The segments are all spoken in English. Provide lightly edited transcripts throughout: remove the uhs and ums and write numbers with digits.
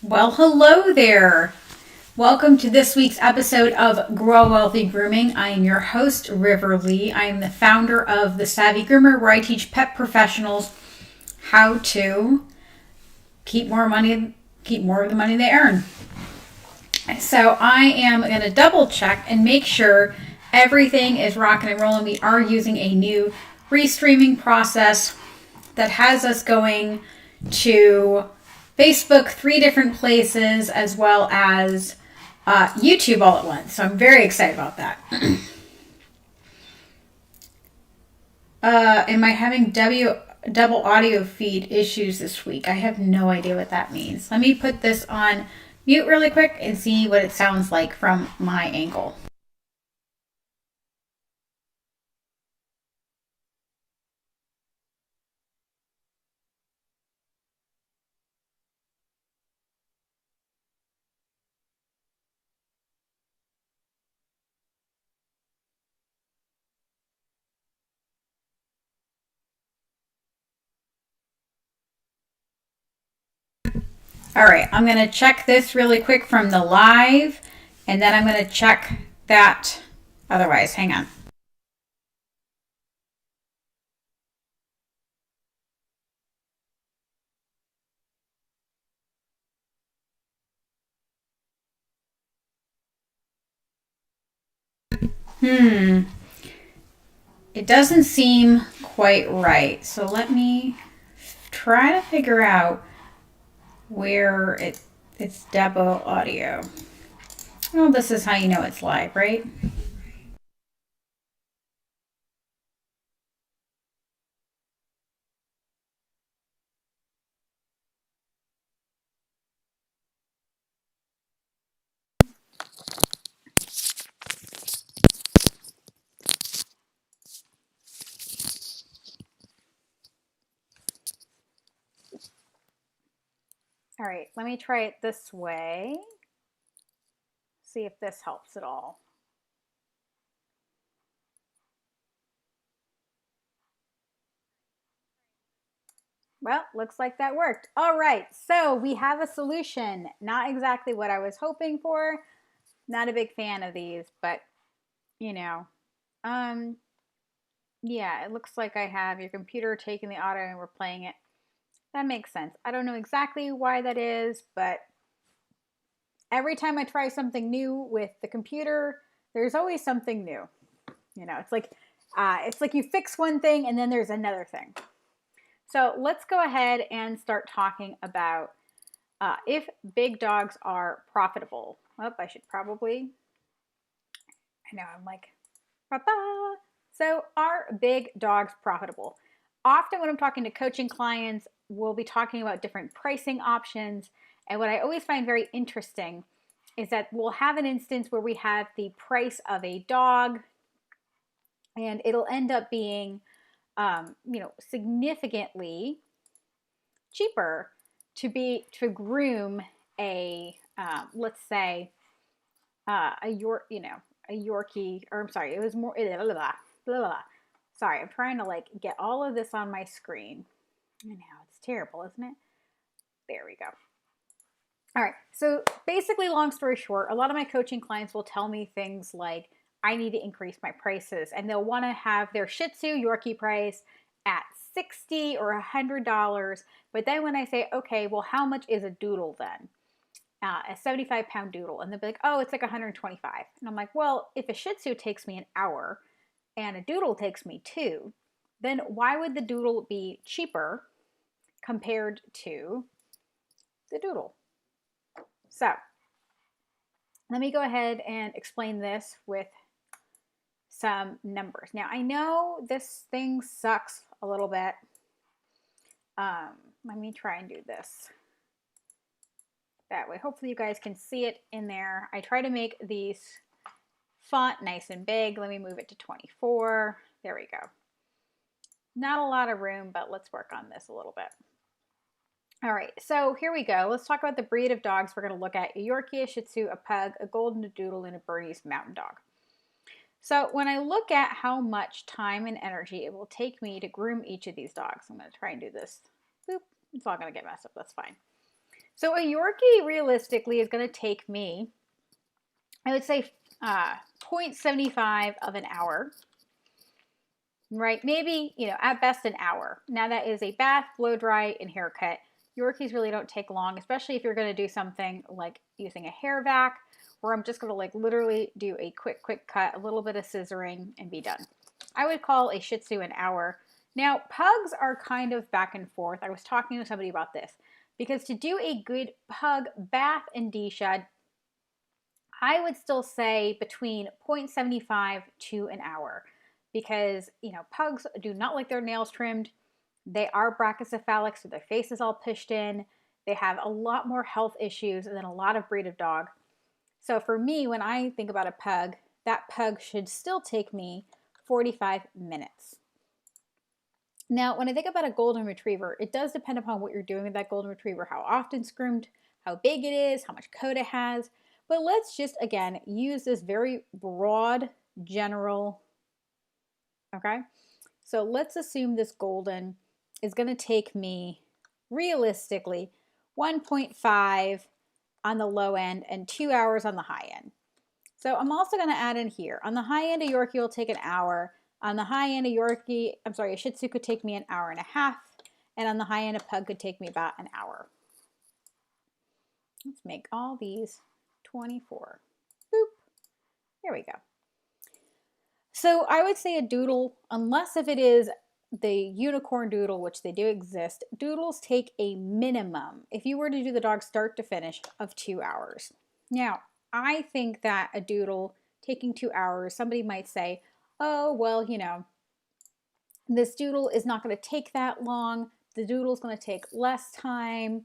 Well, hello there. Welcome to this week's episode of Grow Wealthy Grooming. I am your host, River Lee. I am the founder of the Savvy Groomer, where I teach pet professionals how to keep more of the money they earn. So I am going to double check and make sure everything is rocking and rolling. We are using a new restreaming process that has us going to Facebook, 3 different places, as well as YouTube all at once. So I'm very excited about that. Am I having double audio feed issues this week? I have no idea what that means. Let me put this on mute really quick and see what it sounds like from my angle. All right, I'm going to check this really quick from the live, and then I'm going to check that otherwise. Hang on. It doesn't seem quite right. So let me try to figure out where it's Debo audio. Well, this is how you know it's live, right? All right, let me try it this way. See if this helps at all. Well, looks like that worked. All right, so we have a solution. Not exactly what I was hoping for. Not a big fan of these, but you know, um, yeah, it looks like I have your computer taking the audio and we're playing it. That makes sense. I don't know exactly why that is, but every time I try something new with the computer, there's always something new. You know, it's like you fix one thing and then there's another thing. So let's go ahead and start talking about if big dogs are profitable. Oh, I should probably. I know I'm like, Papa. So are big dogs profitable? Often when I'm talking to coaching clients, we'll be talking about different pricing options. And what I always find very interesting is that we'll have an instance where we have the price of a dog and it'll end up being, significantly cheaper to groom a, let's say, a Yorkie, or I'm sorry, it was more, blah, blah, blah, blah. Sorry, I'm trying to like get all of this on my screen. I know, it's terrible, isn't it? There we go. All right, so basically, long story short, a lot of my coaching clients will tell me things like, I need to increase my prices, and they'll want to have their Shih Tzu Yorkie price at $60 or $100. But then when I say, okay, well, how much is a doodle then? A 75-pound doodle, and they'll be like, oh, it's like 125. And I'm like, well, if a Shih Tzu takes me an hour and a doodle takes me 2, then why would the doodle be cheaper compared to the doodle? So let me go ahead and explain this with some numbers. Now, I know this thing sucks a little bit. Let me try and do this that way. Hopefully you guys can see it in there. I try to make these font nice and big. Let me move it to 24. There we go. Not a lot of room, but let's work on this a little bit. All right, so here we go. Let's talk about the breed of dogs we're going to look at. A Yorkie, a Shih Tzu, a Pug, a Golden Doodle, and a Bernese Mountain Dog. So when I look at how much time and energy it will take me to groom each of these dogs, I'm going to try and do this. Boop. It's all going to get messed up. That's fine. So a Yorkie realistically is going to take me, I would say, 0.75 of an hour, right? Maybe, at best an hour. Now that is a bath, blow dry, and haircut. Yorkies really don't take long, especially if you're going to do something like using a hair vac, where I'm just going to like literally do a quick cut, a little bit of scissoring, and be done. I would call a Shih Tzu an hour. Now, pugs are kind of back and forth. I was talking to somebody about this because to do a good pug bath and deshed, I would still say between 0.75 to an hour because, pugs do not like their nails trimmed. They are brachycephalic, so their face is all pushed in. They have a lot more health issues than a lot of breed of dog. So for me, when I think about a pug, that pug should still take me 45 minutes. Now, when I think about a golden retriever, it does depend upon what you're doing with that golden retriever, how often it's groomed, how big it is, how much coat it has. But let's just, again, use this very broad, general, okay? So let's assume this golden is going to take me, realistically, 1.5 on the low end and 2 hours on the high end. So I'm also going to add in here. On the high end, a Yorkie will take an hour. On the high end, a Shih Tzu could take me an hour and a half. And on the high end, a pug could take me about an hour. Let's make all these 24. Boop. There we go. So I would say a doodle, unless if it is the unicorn doodle, which they do exist, doodles take a minimum, if you were to do the dog start to finish, of 2 hours. Now, I think that a doodle taking 2 hours, somebody might say, oh, well, this doodle is not going to take that long. The doodle is going to take less time,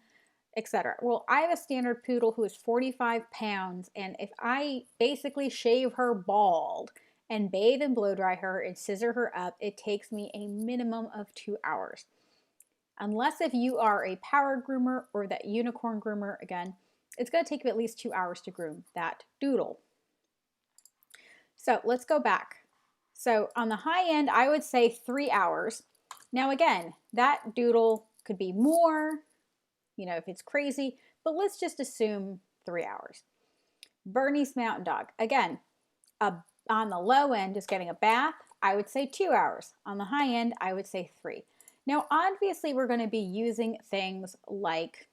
etc. Well, I have a standard poodle who is 45 pounds, and if I basically shave her bald and bathe and blow dry her and scissor her up, it takes me a minimum of 2 hours. Unless if you are a power groomer or that unicorn groomer, again, it's going to take you at least 2 hours to groom that doodle. So let's go back. So on the high end, I would say 3 hours. Now again, that doodle could be more, if it's crazy, but let's just assume 3 hours. Bernese Mountain Dog, again, on the low end, just getting a bath, I would say 2 hours. On the high end, I would say 3. Now, obviously, we're going to be using things like,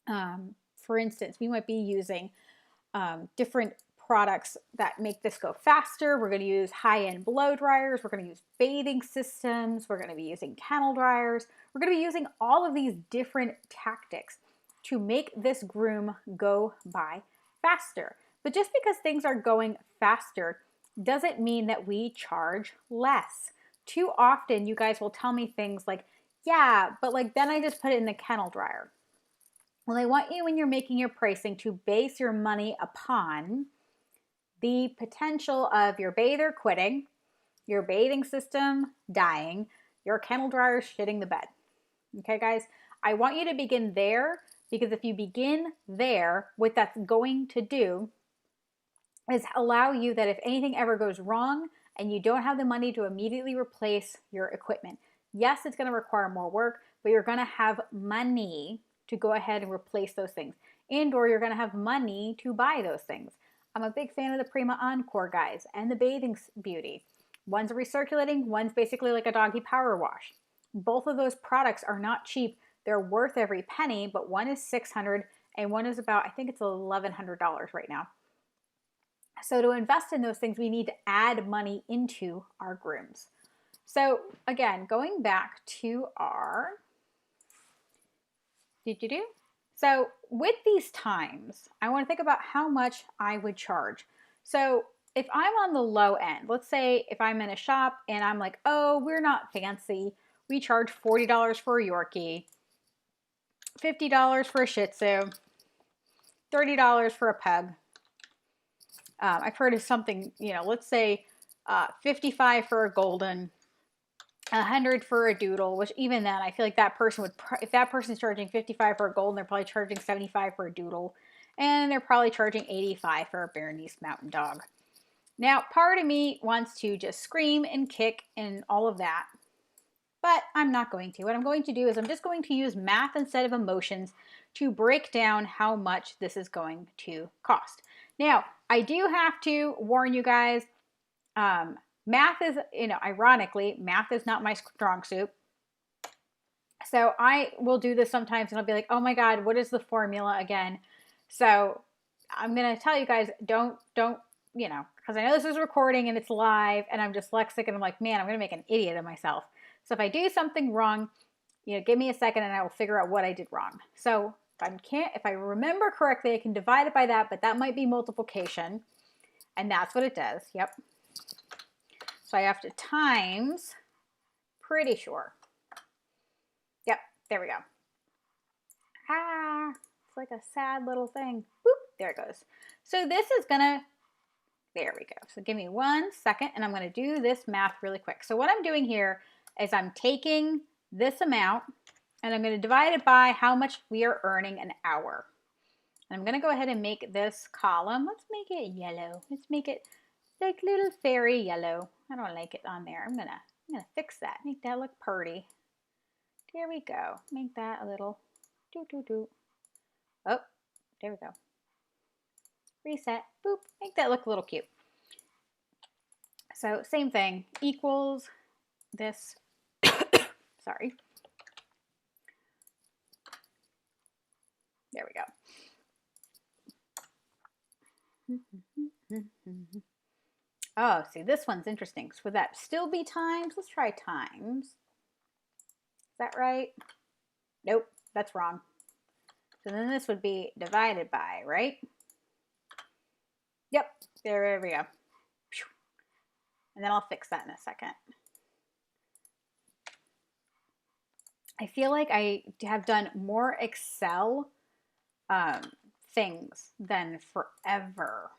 for instance, we might be using different products that make this go faster. We're going to use high-end blow dryers. We're going to use bathing systems. We're going to be using kennel dryers. We're going to be using all of these different tactics to make this groom go by faster. But just because things are going faster doesn't mean that we charge less. Too often, you guys will tell me things like, yeah, but then I just put it in the kennel dryer. Well, I want you, when you're making your pricing, to base your money upon the potential of your bather quitting, your bathing system dying, your kennel dryer shitting the bed. Okay, guys? I want you to begin there, because if you begin there, what that's going to do is allow you that if anything ever goes wrong and you don't have the money to immediately replace your equipment, yes, it's going to require more work, but you're going to have money to go ahead and replace those things, and/or you're going to have money to buy those things. I'm a big fan of the Prima Encore, guys, and the Bathing Beauty. One's recirculating, one's basically like a doggy power wash. Both of those products are not cheap. They're worth every penny, but one is $600 and one is about, I think it's $1,100 right now. So to invest in those things, we need to add money into our grooms. So again, going back to our, So with these times, I want to think about how much I would charge. So if I'm on the low end, let's say if I'm in a shop and I'm like, oh, we're not fancy. We charge $40 for a Yorkie, $50 for a Shih Tzu, $30 for a pug. I've heard of something, let's say 55 for a golden, 100 for a doodle, which even then, I feel like that person would, if that person's charging 55 for a golden, they're probably charging 75 for a doodle, and they're probably charging 85 for a Bernese Mountain Dog. Now, part of me wants to just scream and kick and all of that, but I'm not going to. What I'm going to do is I'm just going to use math instead of emotions to break down how much this is going to cost. Now, I do have to warn you guys, math is, ironically, math is not my strong suit. So I will do this sometimes and I'll be like, oh my God, what is the formula again? So I'm going to tell you guys, don't, because I know this is recording and it's live and I'm dyslexic and I'm like, man, I'm going to make an idiot of myself. So if I do something wrong, give me a second and I will figure out what I did wrong. So if I remember correctly, I can divide it by that, but that might be multiplication. And that's what it does. Yep. So I have to times, pretty sure. Yep, there we go. It's like a sad little thing. Boop, there it goes. So this is gonna, there we go. So give me 1 second and I'm gonna do this math really quick. So what I'm doing here is I'm taking this amount and I'm gonna divide it by how much we are earning an hour. And I'm gonna go ahead and make this column. Let's make it yellow. Let's make it like little fairy yellow. I don't like it on there. I'm gonna fix that. Make that look pretty. There we go. Make that a little Oh, there we go. Reset. Boop. Make that look a little cute. So same thing. Equals this. Sorry. There we go. Oh, see, this one's interesting. So would that still be times? Let's try times. Is that right? Nope, that's wrong. So then this would be divided by, right? Yep, there we go. And then I'll fix that in a second. I feel like I have done more Excel things than forever.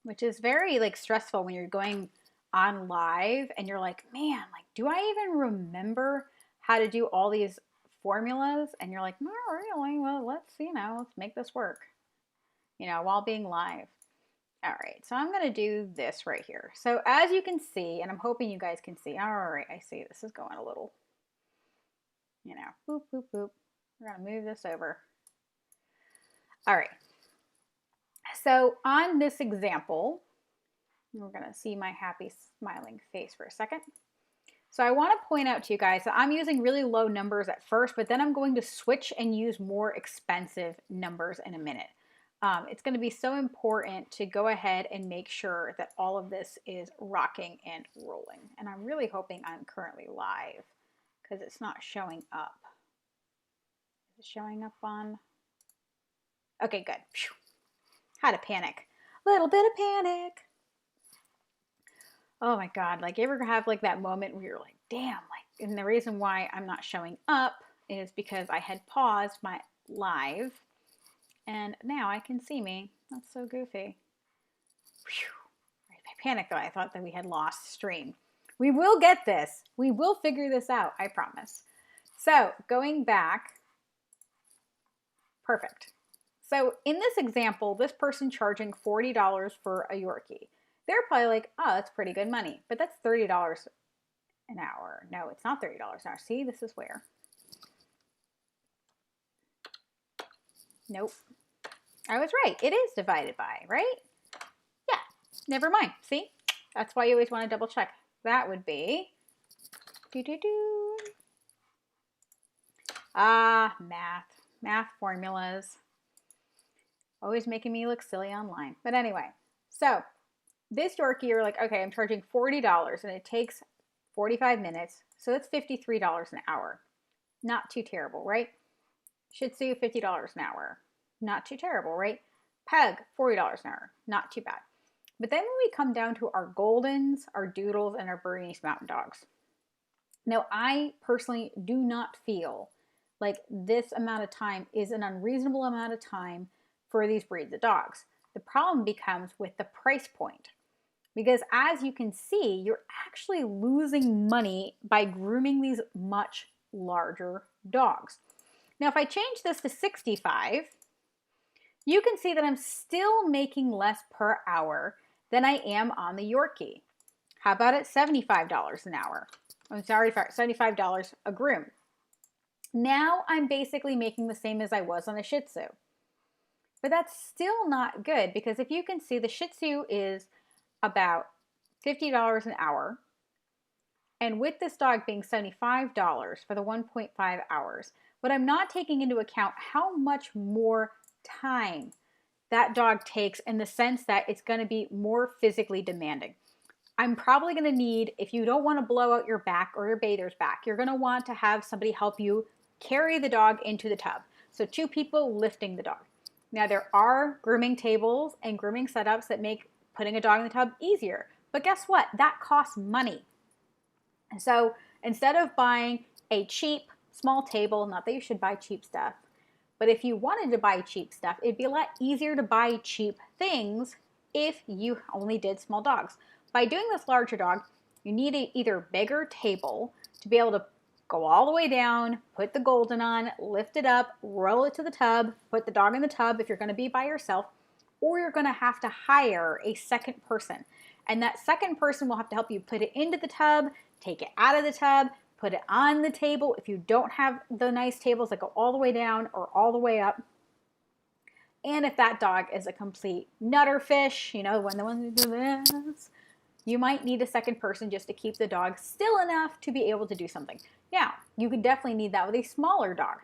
Which is very stressful when you're going on live and you're like, man, do I even remember how to do all these formulas? And you're like, not really. Well, let's make this work, while being live. All right, so I'm gonna do this right here. So as you can see, and I'm hoping you guys can see, all right, I see this is going a little, boop, boop, boop. We're gonna move this over. All right. So on this example, we're going to see my happy smiling face for a second. So I want to point out to you guys that I'm using really low numbers at first, but then I'm going to switch and use more expensive numbers in a minute. It's going to be so important to go ahead and make sure that all of this is rocking and rolling. And I'm really hoping I'm currently live because it's not showing up. Is it showing up on? Okay, good. Phew. Had a panic. Little bit of panic. Oh my God. You ever have that moment where you're like, damn, and the reason why I'm not showing up is because I had paused my live and now I can see me. That's so goofy. Whew. I panicked though. I thought that we had lost stream. We will get this. We will figure this out. I promise. So going back. Perfect. So in this example, this person charging $40 for a Yorkie. They're probably like, oh, that's pretty good money. But that's $30 an hour. No, it's not $30 an hour. See, this is where. Nope. I was right. It is divided by, right? Yeah, never mind. See, that's why you always want to double check. That would be, math formulas. Always making me look silly online. But anyway, so this Yorkie, you're like, okay, I'm charging $40 and it takes 45 minutes. So that's $53 an hour. Not too terrible, right? Shih Tzu, $50 an hour. Not too terrible, right? Pug, $40 an hour. Not too bad. But then when we come down to our Goldens, our Doodles, and our Bernese Mountain Dogs. Now, I personally do not feel like this amount of time is an unreasonable amount of time for these breeds of dogs. The problem becomes with the price point. Because as you can see, you're actually losing money by grooming these much larger dogs. Now, if I change this to 65, you can see that I'm still making less per hour than I am on the Yorkie. How about at $75 an hour? I'm sorry, $75 a groom. Now I'm basically making the same as I was on a Shih Tzu. But that's still not good because if you can see, the Shih Tzu is about $50 an hour. And with this dog being $75 for the 1.5 hours, but I'm not taking into account how much more time that dog takes in the sense that it's going to be more physically demanding. I'm probably going to need, if you don't want to blow out your back or your bather's back, you're going to want to have somebody help you carry the dog into the tub. So 2 people lifting the dog. Now there are grooming tables and grooming setups that make putting a dog in the tub easier. But guess what? That costs money. So instead of buying a cheap small table, not that you should buy cheap stuff, but if you wanted to buy cheap stuff, it'd be a lot easier to buy cheap things if you only did small dogs. By doing this larger dog, you need a either bigger table to be able to go all the way down, put the Golden on, lift it up, roll it to the tub, put the dog in the tub if you're going to be by yourself, or you're going to have to hire a second person. And that second person will have to help you put it into the tub, take it out of the tub, put it on the table if you don't have the nice tables that go all the way down or all the way up. And if that dog is a complete nutter fish, you know, when the one who do this, you might need a second person just to keep the dog still enough to be able to do something. Now, you could definitely need that with a smaller dog,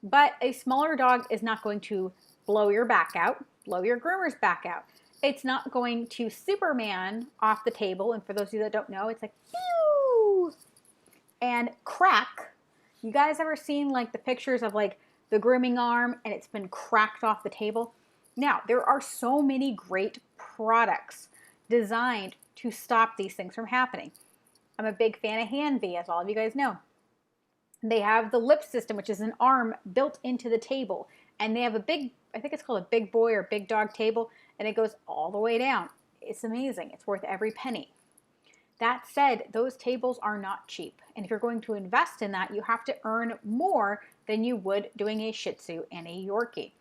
but a smaller dog is not going to blow your back out, blow your groomer's back out. It's not going to Superman off the table. And for those of you that don't know, it's like, pew, and crack. You guys ever seen like the pictures of like the grooming arm and it's been cracked off the table? Now, there are so many great products designed to stop these things from happening. I'm a big fan of Hanvy, as all of you guys know. They have the lip system, which is an arm built into the table. And they have a big, I think it's called a big boy or big dog table, and it goes all the way down. It's amazing. It's worth every penny. That said, those tables are not cheap. And if you're going to invest in that, you have to earn more than you would doing a Shih Tzu and a Yorkie.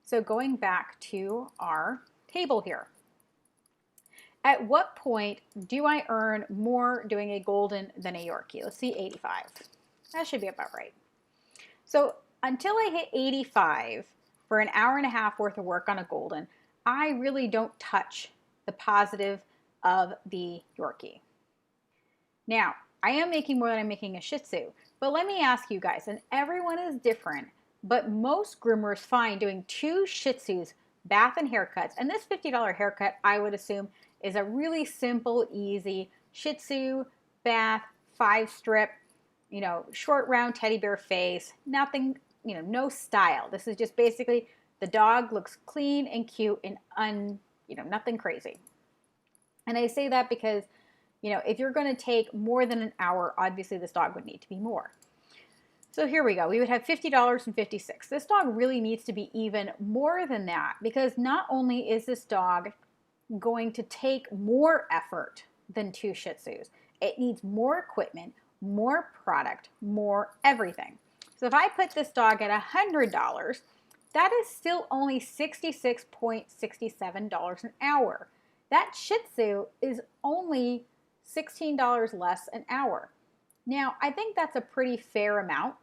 So going back to our table here. At what point do I earn more doing a Golden than a Yorkie? Let's see, 85. That should be about right. So until I hit 85 for an hour and a half worth of work on a Golden, I really don't touch the positive of the Yorkie. Now, I am making more than I'm making a Shih Tzu, but let me ask you guys, and everyone is different, but most groomers find doing 2 Shih Tzus, bath and haircuts, and this $50 haircut, I would assume, is a really simple, easy Shih Tzu, bath, 5-strip, you know, short, round teddy bear face, nothing, you know, no style. This is just basically the dog looks clean and cute and nothing crazy. And I say that because, you know, if you're going to take more than an hour, obviously this dog would need to be more. So here we go. We would have $50.56. This dog really needs to be even more than that because not only is this dog going to take more effort than 2 Shih Tzus, it needs more equipment, more product, more everything. So if I put this dog at $100, that is still only $66.67 an hour. That Shih Tzu is only $16 less an hour. Now, I think that's a pretty fair amount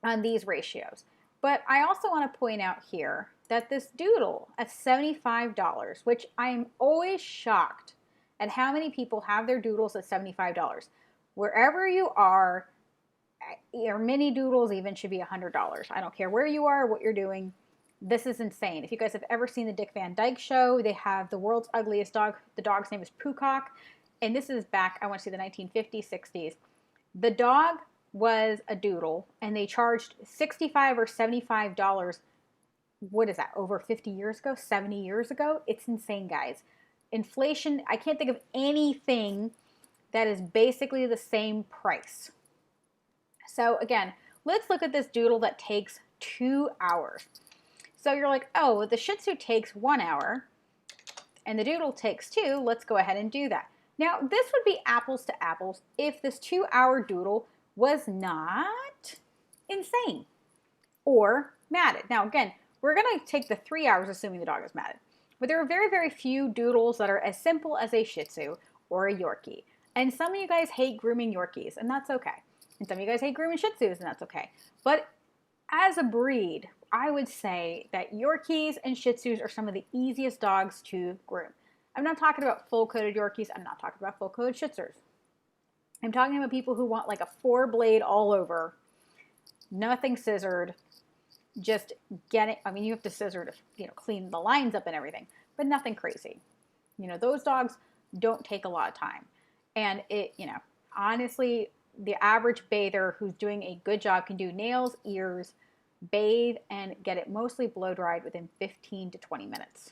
on these ratios. But I also want to point out here that this doodle at $75, which I'm always shocked at how many people have their doodles at $75. Wherever you are, your mini doodles even should be $100. I don't care where you are, what you're doing. This is insane. If you guys have ever seen the Dick Van Dyke Show, they have the world's ugliest dog. The dog's name is Poocock. And this is back, I want to say the 1950s, 60s. The dog was a doodle, and they charged $65 or $75. What is that, over 50 years ago, 70 years ago? It's insane, guys. Inflation, I can't think of anything that is basically the same price. So again, let's look at this doodle that takes 2 hours. So you're like, oh, the Shih Tzu takes 1 hour, and the doodle takes 2. Let's go ahead and do that. Now, this would be apples to apples if this 2-hour doodle was not insane or matted. Now, again, we're going to take the 3 hours assuming the dog is matted. But there are very, very few doodles that are as simple as a Shih Tzu or a Yorkie. And some of you guys hate grooming Yorkies, and that's okay. And some of you guys hate grooming Shih Tzus, and that's okay. But as a breed, I would say that Yorkies and Shih Tzus are some of the easiest dogs to groom. I'm not talking about full-coated Yorkies. I'm not talking about full-coated Shih Tzus. I'm talking about people who want like a 4-blade all over, nothing scissored, just get it. I mean, you have to scissor to, clean the lines up and everything, but nothing crazy. Those dogs don't take a lot of time. And honestly, the average bather who's doing a good job can do nails, ears, bathe, and get it mostly blow dried within 15 to 20 minutes.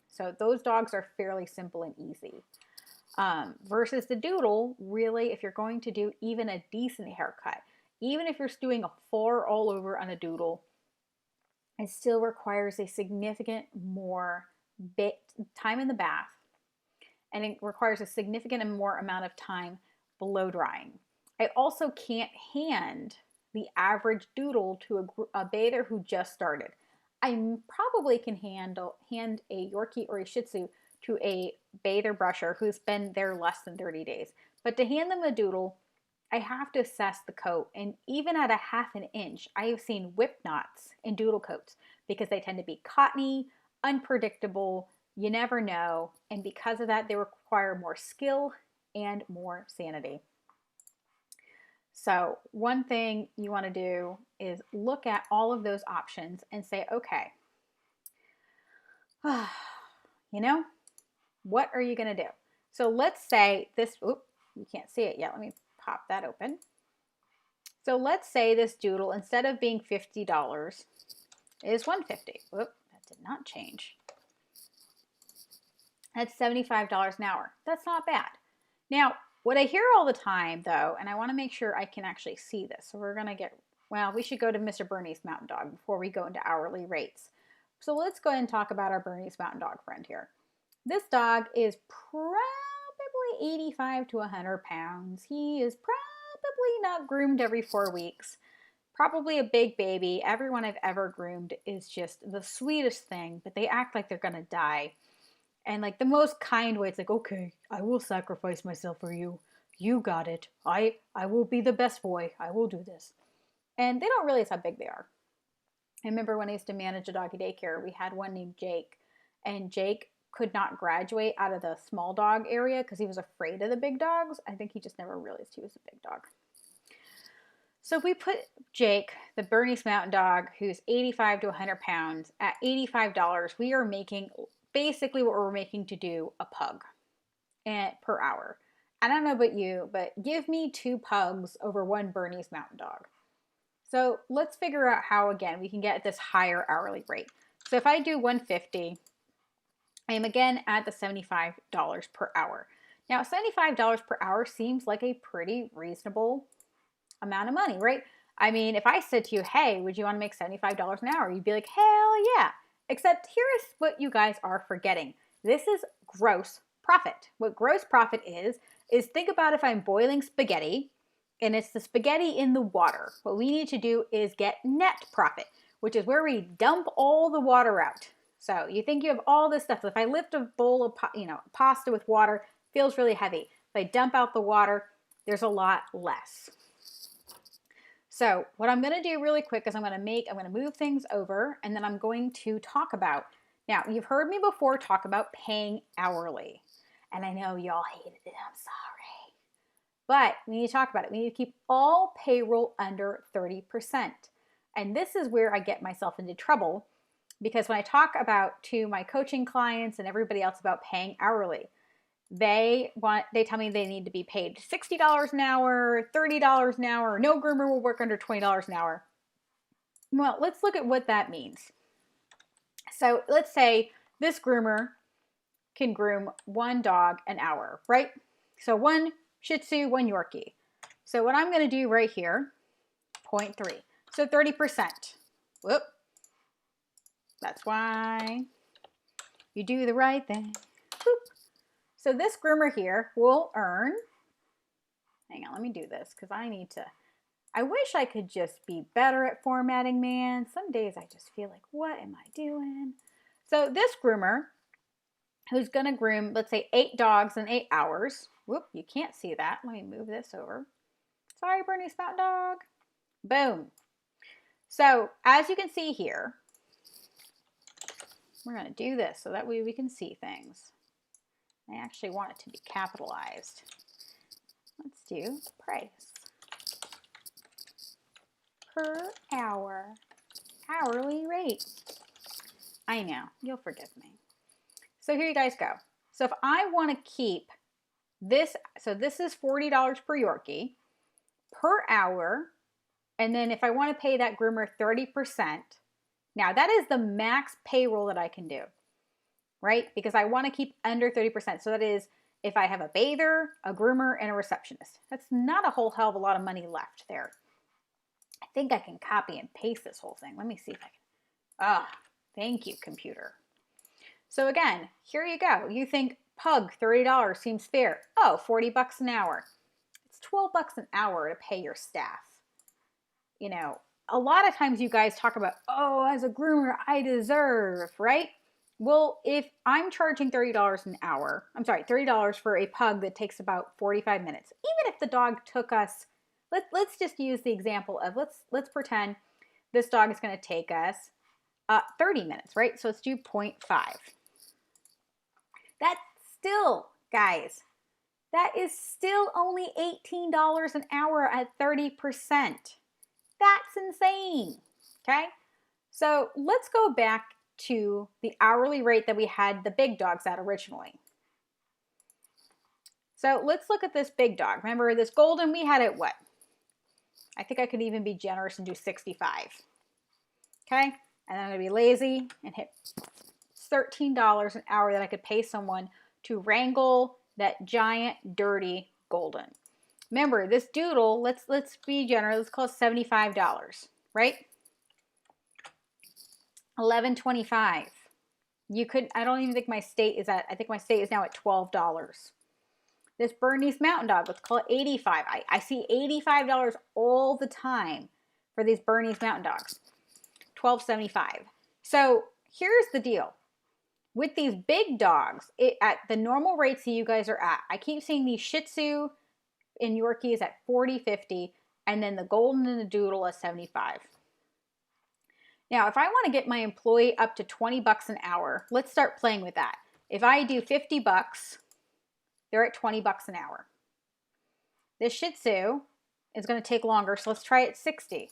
So those dogs are fairly simple and easy. Versus the doodle, really, if you're going to do even a decent haircut, even if you're doing a 4 all over on a doodle, it still requires a significant more time in the bath, and it requires a significant more amount of time blow drying. I also can't hand the average doodle to a bather who just started. I probably can hand a Yorkie or a Shih Tzu to a bather brusher who's been there less than 30 days. But to hand them a doodle, I have to assess the coat. And even at a 1/2 inch, I have seen whip knots in doodle coats because they tend to be cottony, unpredictable, you never know. And because of that, they require more skill and more sanity. So one thing you want to do is look at all of those options and say, okay, what are you going to do? So let's say this, you can't see it yet. Let me pop that open. So let's say this doodle, instead of being $50, is $150. Whoop, that did not change. That's $75 an hour. That's not bad. Now, what I hear all the time, though, and I want to make sure I can actually see this. So we're going to we should go to Mr. Bernie's Mountain Dog before we go into hourly rates. So let's go ahead and talk about our Bernie's Mountain Dog friend here. This dog is probably 85 to 100 pounds. He is probably not groomed every 4 weeks. Probably a big baby. Everyone I've ever groomed is just the sweetest thing, but they act like they're going to die. And like the most kind way, it's like, okay, I will sacrifice myself for you. You got it. I will be the best boy. I will do this. And they don't realize how big they are. I remember when I used to manage a doggy daycare, we had one named Jake. And Jake could not graduate out of the small dog area because he was afraid of the big dogs. I think he just never realized he was a big dog. So we put Jake, the Bernese Mountain Dog, who's 85 to 100 pounds, at $85. We are making basically what we're making to do a pug per hour. I don't know about you, but give me 2 pugs over 1 Bernese Mountain Dog. So let's figure out how, again, we can get this higher hourly rate. So if I do $150, I am again at the $75 per hour. Now, $75 per hour seems like a pretty reasonable amount of money, right? I mean, if I said to you, hey, would you want to make $75 an hour? You'd be like, hell yeah. Except here's what you guys are forgetting. This is gross profit. What gross profit is think about if I'm boiling spaghetti and it's the spaghetti in the water. What we need to do is get net profit, which is where we dump all the water out. So you think you have all this stuff. If I lift a bowl of pasta with water, it feels really heavy. If I dump out the water, there's a lot less. So what I'm going to do really quick is I'm going to move things over, and then I'm going to talk about, now you've heard me before talk about paying hourly, and I know y'all hated it, I'm sorry, but we need to talk about it. We need to keep all payroll under 30%, and this is where I get myself into trouble, because when I talk to my coaching clients and everybody else about paying hourly, they tell me they need to be paid $60 an hour, $30 an hour. No groomer will work under $20 an hour. Well, let's look at what that means. So let's say this groomer can groom 1 dog an hour, right? So 1 Shih Tzu, 1 Yorkie. So what I'm going to do right here, 0.3. So 30%. Whoop. That's why you do the right thing. Boop. So this groomer here will earn, hang on, let me do this because I wish I could just be better at formatting, man. Some days I just feel like, what am I doing? So this groomer who's going to groom, let's say 8 dogs in 8 hours. Whoop, you can't see that. Let me move this over. Sorry, Bernie's Mountain Dog. Boom. So as you can see here, we're going to do this so that way we can see things. I actually want it to be capitalized. Let's do price per hour, hourly rate. I know, you'll forgive me. So here you guys go. So if I want to keep this, so this is $40 per Yorkie per hour. And then if I want to pay that groomer 30%, now that is the max payroll that I can do, right? Because I want to keep under 30%. So that is if I have a bather, a groomer, and a receptionist. That's not a whole hell of a lot of money left there. I think I can copy and paste this whole thing. Let me see if I can. Ah, thank you, computer. So again, here you go. You think pug, $30 seems fair. Oh, 40 bucks an hour. It's 12 bucks an hour to pay your staff. You know, a lot of times you guys talk about, oh, as a groomer, I deserve, right? Well, if I'm charging $30 an hour, I'm sorry, $30 for a pug that takes about 45 minutes, even if the dog took us, let's just use the example of, let's pretend this dog is going to take us 30 minutes, right? So let's do 0.5. That's still, guys, that is still only $18 an hour at 30%. That's insane, okay? So let's go back to the hourly rate that we had the big dogs at originally. So let's look at this big dog. Remember this golden, we had it what? I think I could even be generous and do 65. Okay, and I'm gonna be lazy and hit $13 an hour that I could pay someone to wrangle that giant, dirty golden. Remember, this doodle, let's be generous, let's call it $75, right? $11.25. You could, I don't even think my state is at, I think my state is now at $12. This Bernese Mountain Dog, let's call it $85. I see $85 all the time for these Bernese Mountain Dogs. $12.75. So here's the deal. With these big dogs, at the normal rates that you guys are at, I keep seeing these Shih Tzu and Yorkies at $40, $50, and then the Golden and the Doodle at $75. Now, if I want to get my employee up to 20 bucks an hour, let's start playing with that. If I do 50 bucks, they're at 20 bucks an hour. This Shih Tzu is going to take longer, so let's try it 60.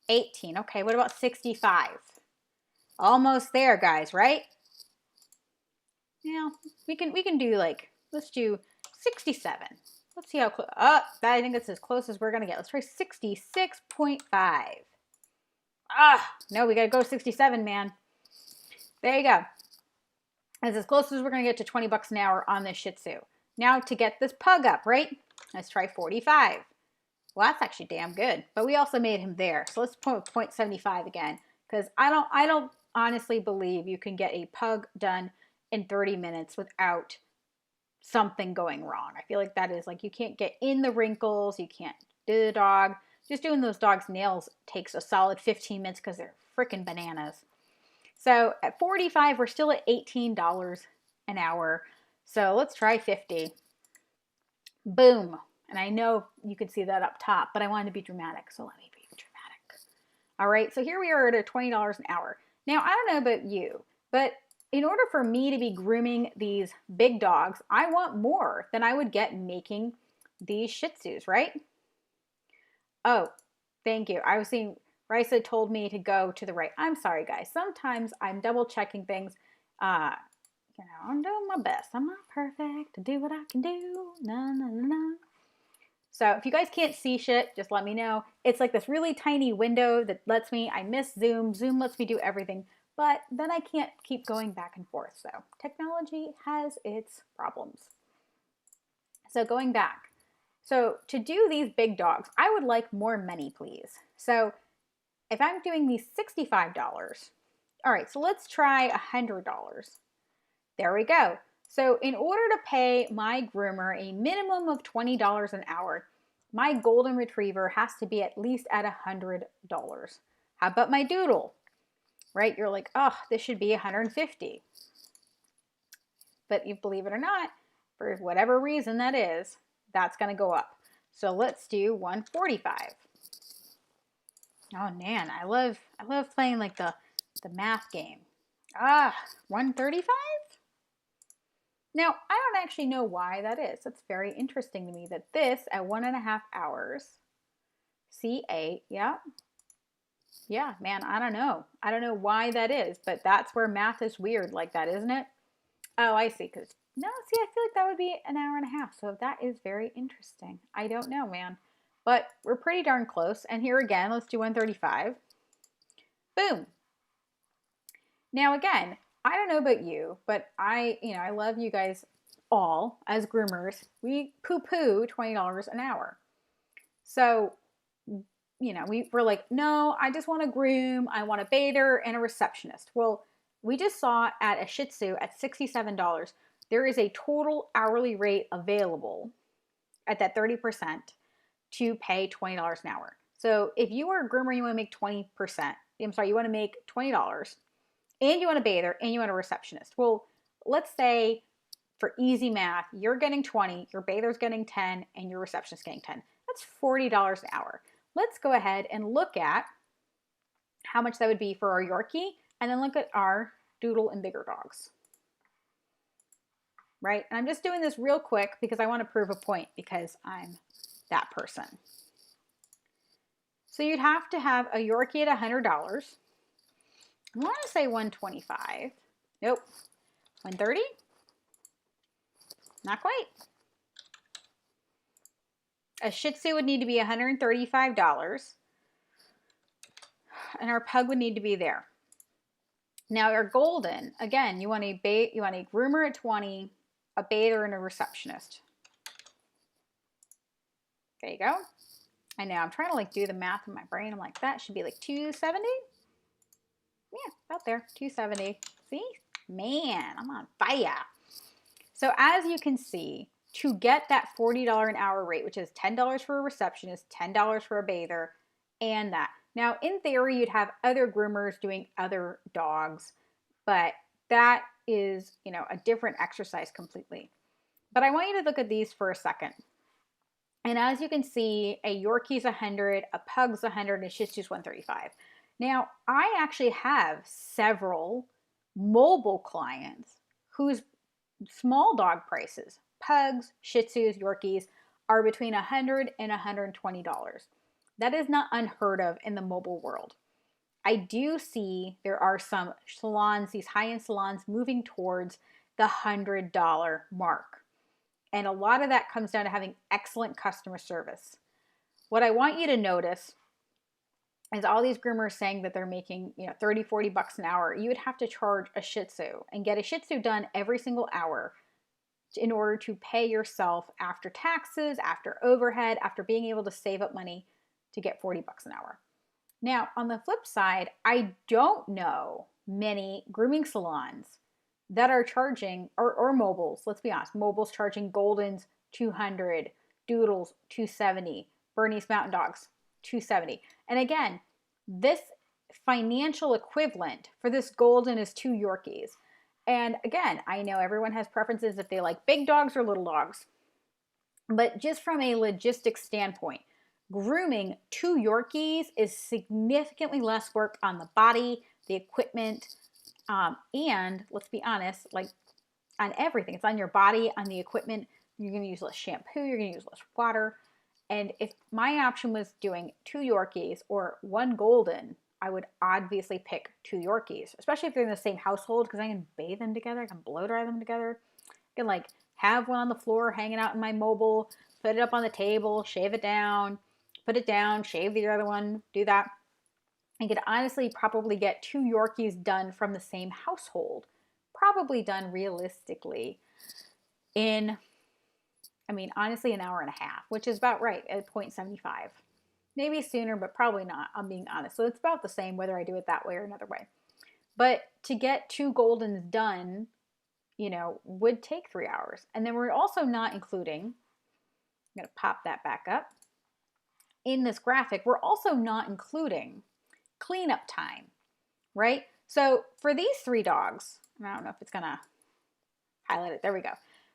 18. Okay, what about 65? Almost there, guys, right? Now, we can do like, let's do 67. Let's see how close. Oh, I think that's as close as we're going to get. Let's try 66.5. Ah, no, we got to go 67, man. There you go. That's as close as we're going to get to 20 bucks an hour on this Shih Tzu. Now to get this pug up, right? Let's try 45. Well, that's actually damn good. But we also made him there. So let's put 0.75 again. Because I don't honestly believe you can get a pug done in 30 minutes without something going wrong. I feel like that is like, you can't get in the wrinkles. You can't do the dog. Just doing those dogs' nails takes a solid 15 minutes because they're freaking bananas. So at 45, we're still at $18 an hour. So let's try 50. Boom. And I know you could see that up top, but I wanted to be dramatic. So let me be dramatic. All right. So here we are at $20 an hour. Now, I don't know about you, but in order for me to be grooming these big dogs, I want more than I would get making these Shih Tzus, right? Oh, thank you. I was seeing Risa told me to go to the right. I'm sorry, guys. Sometimes I'm double checking things. You know, I'm doing my best. I'm not perfect. To do what I can do. No, no, no, no. So if you guys can't see shit, just let me know. It's like this really tiny window that lets me, I miss Zoom. Zoom lets me do everything, but then I can't keep going back and forth. So technology has its problems. So going back. So to do these big dogs, I would like more money, please. So if I'm doing these $65, all right, so let's try $100. There we go. So in order to pay my groomer a minimum of $20 an hour, my golden retriever has to be at least at $100. How about my doodle? Right? You're like, oh, this should be $150. But you believe it or not, for whatever reason that is, that's going to go up. So let's do 145. Oh man, I love playing like the math game. 135? Now, I don't actually know why that is. That's very interesting to me that this at 1.5 hours, C8, yeah. Yeah, man, I don't know. I don't know why that is, but that's where math is weird like that, isn't it? Oh, I see. No, see, I feel like that would be an hour and a half. So that is very interesting. I don't know, man. But we're pretty darn close. And here again, let's do 135. Boom. Now again, I don't know about you, but I love you guys all as groomers. We poo-poo $20 an hour. So, we're like, no, I just want a groom. I want a bather and a receptionist. Well, we just saw at a Shih Tzu at $67, there is a total hourly rate available at that 30% to pay $20 an hour. So if you are a groomer, you want to make 20%. I'm sorry, you want to make $20 and you want a bather and you want a receptionist. Well, let's say for easy math, you're getting 20, your bather's getting 10, and your receptionist getting 10. That's $40 an hour. Let's go ahead and look at how much that would be for our Yorkie, and then look at our doodle and bigger dogs. Right? And I'm just doing this real quick because I want to prove a point because I'm that person. So you'd have to have a Yorkie at $100. I want to say 125. Nope. 130? Not quite. A Shih Tzu would need to be $135. And our pug would need to be there. Now our golden, again, you want a groomer at 20, a bather, and a receptionist. There you go. I know, I'm trying to like do the math in my brain. I'm like, that should be like 270. Yeah, about there, 270. See? Man, I'm on fire. So as you can see, to get that $40 an hour rate, which is $10 for a receptionist, $10 for a bather, and that. Now, in theory, you'd have other groomers doing other dogs, but that is, a different exercise completely. But I want you to look at these for a second. And as you can see, a Yorkie's 100, a Pug's 100, and a Shih Tzu's 135. Now, I actually have several mobile clients whose small dog prices, Pugs, Shih Tzus, Yorkies, are between $100 and $120. That is not unheard of in the mobile world. I do see there are some salons, these high-end salons, moving towards the $100 mark. And a lot of that comes down to having excellent customer service. What I want you to notice is all these groomers saying that they're making, 30, 40 bucks an hour. You would have to charge a Shih Tzu and get a Shih Tzu done every single hour in order to pay yourself after taxes, after overhead, after being able to save up money to get 40 bucks an hour. Now, on the flip side, I don't know many grooming salons that are charging, or mobiles, let's be honest, mobiles charging Goldens 200, Doodles 270, Bernese Mountain Dogs 270. And again, this financial equivalent for this Golden is 2 Yorkies. And again, I know everyone has preferences if they like big dogs or little dogs. But just from a logistics standpoint, grooming 2 Yorkies is significantly less work on the body, the equipment, and let's be honest, like on everything. It's on your body, on the equipment. You're going to use less shampoo. You're going to use less water. And if my option was doing 2 Yorkies or 1 Golden, I would obviously pick 2 Yorkies, especially if they're in the same household, because I can bathe them together. I can blow dry them together. I can like have one on the floor hanging out in my mobile, put it up on the table, shave it down, put it down, shave the other one, do that. I could honestly probably get 2 Yorkies done from the same household. Probably done realistically in, honestly, an hour and a half, which is about right at 0.75. Maybe sooner, but probably not, I'm being honest. So it's about the same whether I do it that way or another way. But to get 2 Goldens done, would take 3 hours. And then we're also not including, I'm going to pop that back up. In this graphic, we're also not including cleanup time, right? So for these 3 dogs, I don't know if it's going to Highlight it. There we go.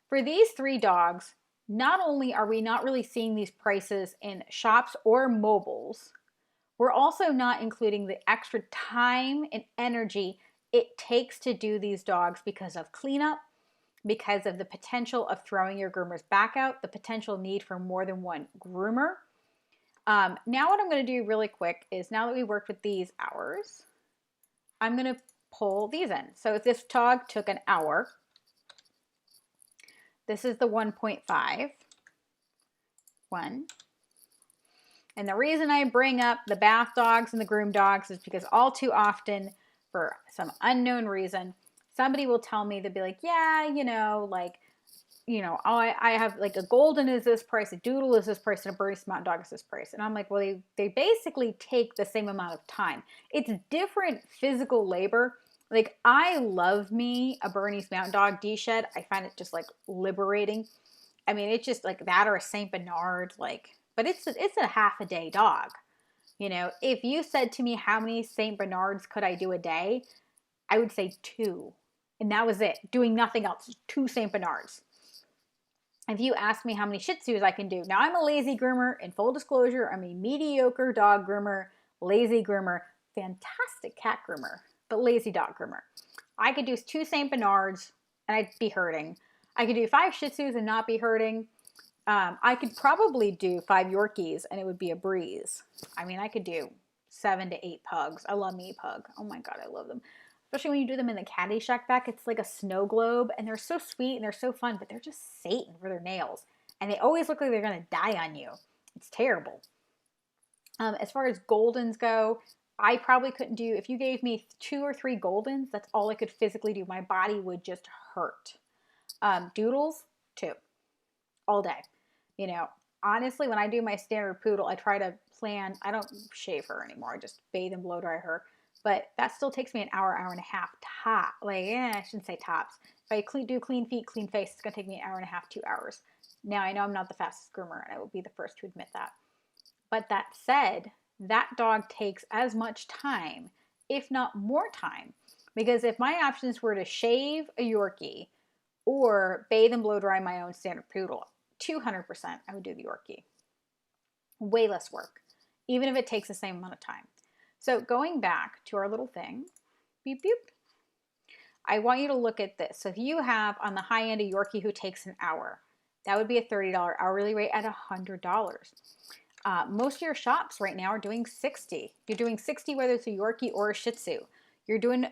For these 3 dogs, not only are we not really seeing these prices in shops or mobiles, we're also not including the extra time and energy it takes to do these dogs because of cleanup, because of the potential of throwing your groomers back out, the potential need for more than one groomer. Now what I'm going to do really quick is, now that we worked with these hours, I'm going to pull these in. So if this dog took an hour, this is the 1.5. 1. And the reason I bring up the bath dogs and the groom dogs is because all too often, for some unknown reason, somebody will tell me, they'll be like, yeah, I have like a golden is this price, a doodle is this price, and a Bernese Mountain Dog is this price. And I'm like, well, they basically take the same amount of time. It's different physical labor. Like, I love me a Bernese Mountain Dog D-shed. I find it just like liberating. I mean, it's just like that, or a Saint Bernard, like, but it's a half a day dog. If you said to me, how many Saint Bernards could I do a day? I would say 2. And that was it, doing nothing else, 2 Saint Bernards. If you ask me how many Shih Tzus I can do, now I'm a lazy groomer. In full disclosure, I'm a mediocre dog groomer, lazy groomer, fantastic cat groomer, but lazy dog groomer. I could do 2 Saint Bernards and I'd be hurting. I could do 5 Shih Tzus and not be hurting. I could probably do 5 Yorkies and it would be a breeze. I mean, I could do 7 to 8 pugs. I love me a pug. Oh my God, I love them. Especially when you do them in the caddy shack back. It's like a snow globe, and they're so sweet and they're so fun, but they're just Satan for their nails. And they always look like they're going to die on you. It's terrible. As far as Goldens go, I probably couldn't do, if you gave me 2 or 3 Goldens, that's all I could physically do. My body would just hurt. Doodles, 2. All day. Honestly, when I do my standard poodle, I try to plan, I don't shave her anymore. I just bathe and blow dry her. But that still takes me an hour, hour and a half top. I shouldn't say tops. If I do clean feet, clean face, it's going to take me an hour and a half, 2 hours. Now, I know I'm not the fastest groomer, and I will be the first to admit that. But that said, that dog takes as much time, if not more time. Because if my options were to shave a Yorkie or bathe and blow dry my own standard poodle, 200% I would do the Yorkie. Way less work, even if it takes the same amount of time. So going back to our little thing, beep, beep, I want you to look at this. So if you have on the high end a Yorkie who takes an hour, that would be a $30 hourly rate at $100. Most of your shops right now are doing 60. You're doing 60 whether it's a Yorkie or a Shih Tzu. You're doing,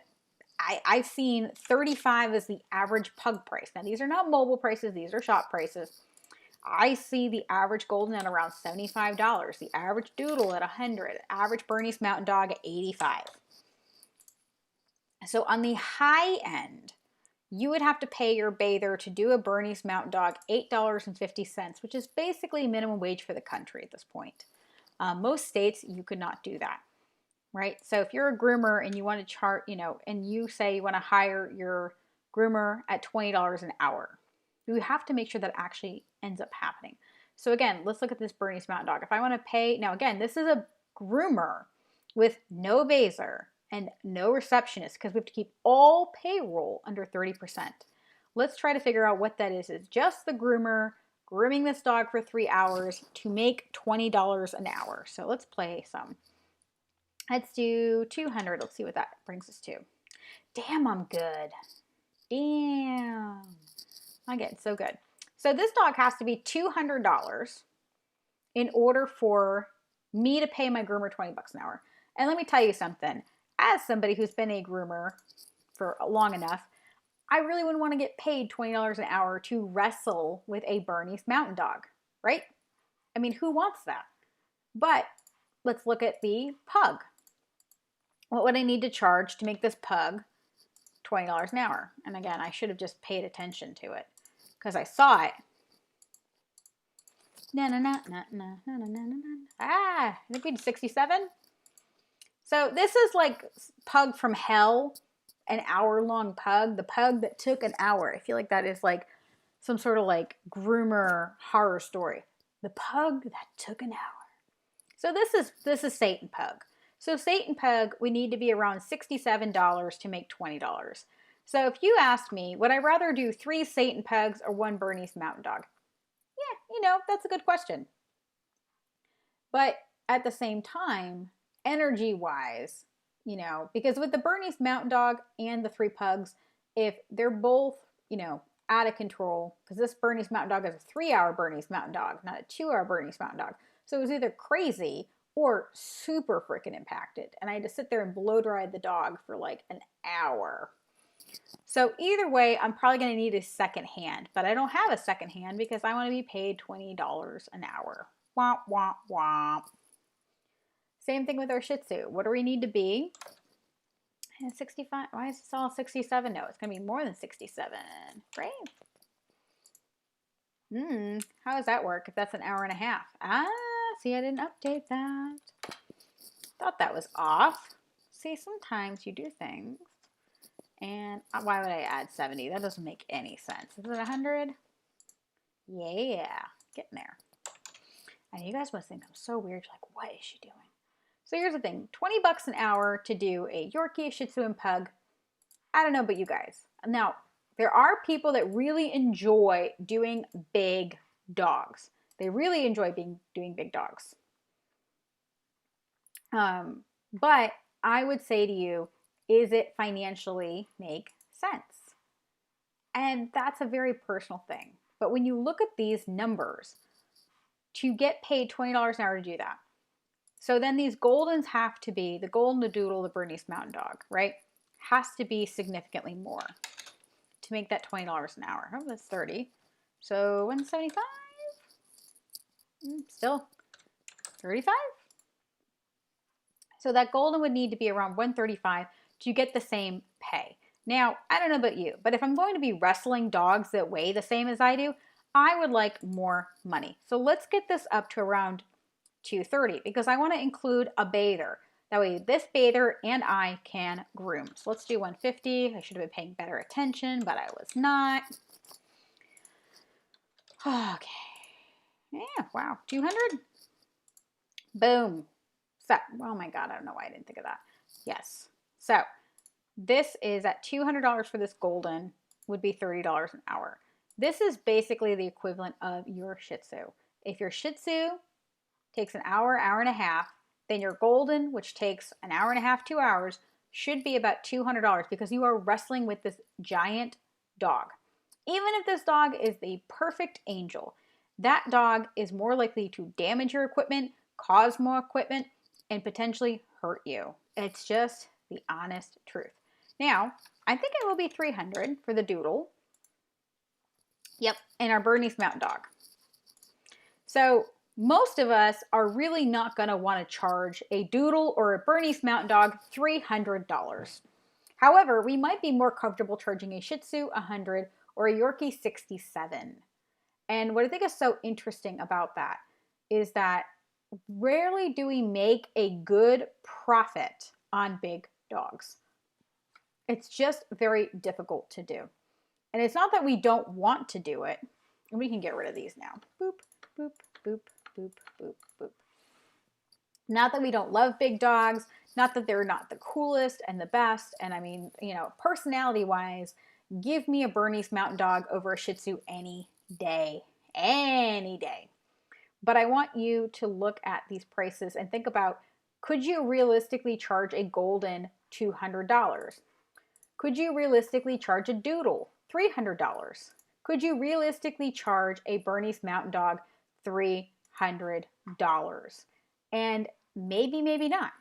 I've seen 35 as the average pug price. Now these are not mobile prices, these are shop prices. I see the average Golden at around $75, the average Doodle at $100, average Bernese Mountain Dog at $85. So on the high end, you would have to pay your bather to do a Bernese Mountain Dog $8.50, which is basically minimum wage for the country at this point. Most states, you could not do that, right? So if you're a groomer and you want to chart, and you say you want to hire your groomer at $20 an hour, you have to make sure that actually ends up happening. So again, let's look at this Bernese Mountain Dog. If I want to pay, now again, this is a groomer with no baser and no receptionist, because we have to keep all payroll under 30%. Let's try to figure out what that is. It's just the groomer grooming this dog for 3 hours to make $20 an hour. So let's play some. Let's do 200. Let's see what that brings us to. Damn, I'm good. Damn. I'm getting so good. So this dog has to be $200 in order for me to pay my groomer $20 an hour. And let me tell you something. As somebody who's been a groomer for long enough, I really wouldn't want to get paid $20 an hour to wrestle with a Bernese Mountain Dog, right? I mean, who wants that? But let's look at the pug. What would I need to charge to make this pug $20 an hour? And again, I should have just paid attention to it because I saw it. I think we did 67. So this is like pug from hell, an hour-long pug. The pug that took an hour. I feel like that is like some sort of like groomer horror story. The pug that took an hour. So this is Satan Pug. So Satan Pug, we need to be around $67 to make $20. So if you asked me, would I rather do 3 Satan pugs or 1 Bernese Mountain Dog? Yeah, that's a good question. But at the same time, energy wise, because with the Bernese Mountain Dog and the 3 pugs, if they're both, out of control, because this Bernese Mountain Dog is a 3-hour Bernese Mountain Dog, not a 2-hour Bernese Mountain Dog. So it was either crazy or super freaking impacted. And I had to sit there and blow dry the dog for like an hour. So either way, I'm probably going to need a second hand, but I don't have a second hand because I want to be paid $20 an hour. Womp, womp, womp. Same thing with our Shih Tzu. What do we need to be? 65. Why is this all 67? No, it's going to be more than 67. Great. How does that work if that's an hour and a half? See, I didn't update that. Thought that was off. See, sometimes you do things. And why would I add 70? That doesn't make any sense. Is it 100? Yeah, getting there. And you guys must think I'm so weird. You're like, what is she doing? So here's the thing, 20 bucks an hour to do a Yorkie, Shih Tzu, and Pug. I don't know about you guys. Now, there are people that really enjoy doing big dogs. They really enjoy doing big dogs. But I would say to you, is it financially make sense? And that's a very personal thing. But when you look at these numbers, to get paid $20 an hour to do that, so then these Goldens have to be, the Golden, the Doodle, the Bernese Mountain Dog, right? Has to be significantly more to make that $20 an hour. Oh, that's 30. So 175? Still 35? So that Golden would need to be around 135 to get the same pay. Now, I don't know about you, but if I'm going to be wrestling dogs that weigh the same as I do, I would like more money. So let's get this up to around 230 because I want to include a bather. That way this bather and I can groom. So let's do 150. I should have been paying better attention, but I was not. Okay. Yeah, wow. 200. Boom. So, oh my God, I don't know why I didn't think of that. Yes. So this is at $200 for this Golden, would be $30 an hour. This is basically the equivalent of your Shih Tzu. If your Shih Tzu takes an hour, hour and a half, then your Golden, which takes an hour and a half, 2 hours, should be about $200 because you are wrestling with this giant dog. Even if this dog is the perfect angel, that dog is more likely to damage your equipment, cause more equipment, and potentially hurt you. It's just the honest truth. Now, I think it will be $300 for the Doodle. Yep, and our Bernese Mountain Dog. So most of us are really not going to want to charge a Doodle or a Bernese Mountain Dog $300. However, we might be more comfortable charging a Shih Tzu $100 or a Yorkie $67. And what I think is so interesting about that is that rarely do we make a good profit on big dogs. It's just very difficult to do. And it's not that we don't want to do it. And we can get rid of these now. Boop, boop, boop, boop, boop, boop. Not that we don't love big dogs. Not that they're not the coolest and the best. And I mean, personality-wise, give me a Bernese Mountain Dog over a Shih Tzu any day. Any day. But I want you to look at these prices and think about, could you realistically charge a Golden $200? Could you realistically charge a Doodle $300? Could you realistically charge a Bernese Mountain Dog $300? And maybe, maybe not.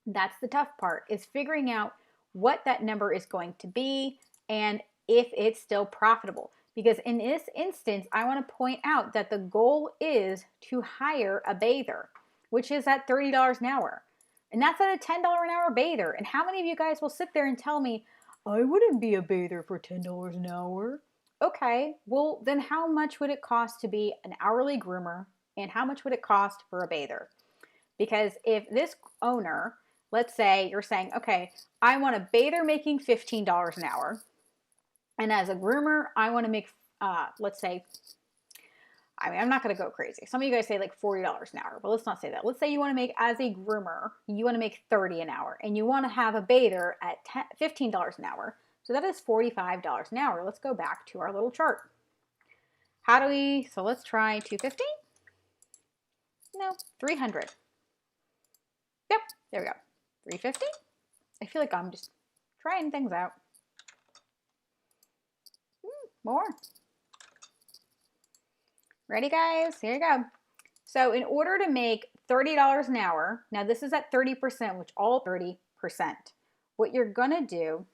That's the tough part, is figuring out what that number is going to be and if it's still profitable. Because in this instance, I want to point out that the goal is to hire a bather, which is at $30 an hour. And that's at a $10 an hour bather. And how many of you guys will sit there and tell me, I wouldn't be a bather for $10 an hour? Okay, well, then how much would it cost to be an hourly groomer? And how much would it cost for a bather? Because if this owner, let's say you're saying, okay, I want a bather making $15 an hour. And as a groomer, I want to make, let's say, I'm not going to go crazy. Some of you guys say like $40 an hour, but let's not say that. Let's say you want to make, as a groomer, you want to make $30 an hour, and you want to have a bather at $15 an hour. So that is $45 an hour. Let's go back to our little chart. How do we, so let's try 250. No, 300. Yep, there we go. 350. I feel like I'm just trying things out. More. Ready, guys? Here you go. So in order to make $30 an hour, now this is at 30%, which all 30%. What you're gonna do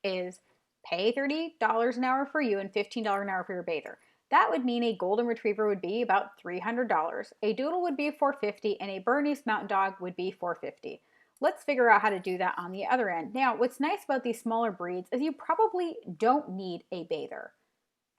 is pay $30 an hour for you and $15 an hour for your bather. That would mean a golden retriever would be about $300. A doodle would be $450, and a Bernese Mountain Dog would be $450. Let's figure out how to do that on the other end. Now, what's nice about these smaller breeds is you probably don't need a bather.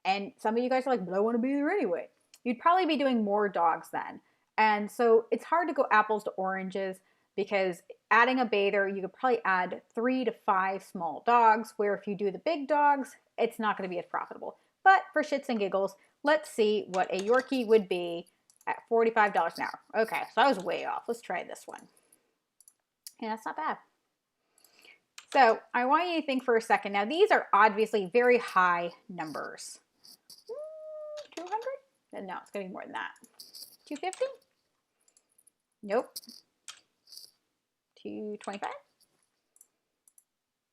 And some of you guys are like, but I want to be there anyway. You'd probably be doing more dogs then. And so it's hard to go apples to oranges because adding a bather, you could probably add 3 to 5 small dogs, where if you do the big dogs, it's not going to be as profitable. But for shits and giggles, let's see what a Yorkie would be at $45 an hour. Okay, so I was way off. Let's try this one. Yeah, that's not bad. So I want you to think for a second. Now, these are obviously very high numbers. 200? No, it's going to be more than that. 250? Nope. 225?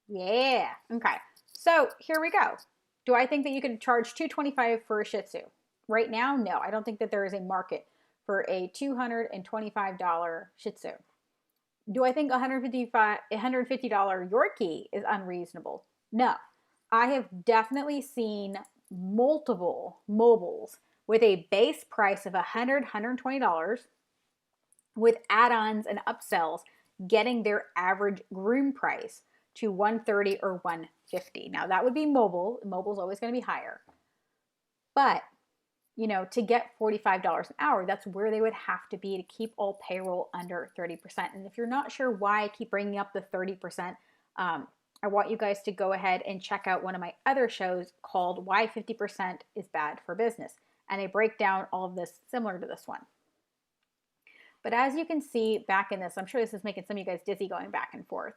Yeah. Okay. So here we go. Do I think that you could charge $225 for a Shih Tzu? Right now, no. I don't think that there is a market for a $225 Shih Tzu. Do I think $150 Yorkie is unreasonable? No. I have definitely seen multiple mobiles with a base price of $100, $120 with add-ons and upsells getting their average groom price to $130 or $150. Now that would be mobile. Mobile's always going to be higher. But, you know, to get $45 an hour, that's where they would have to be to keep all payroll under 30%. And if you're not sure why I keep bringing up the 30%, I want you guys to go ahead and check out one of my other shows called Why 50% is Bad for Business. And I break down all of this similar to this one. But as you can see back in this, I'm sure this is making some of you guys dizzy going back and forth.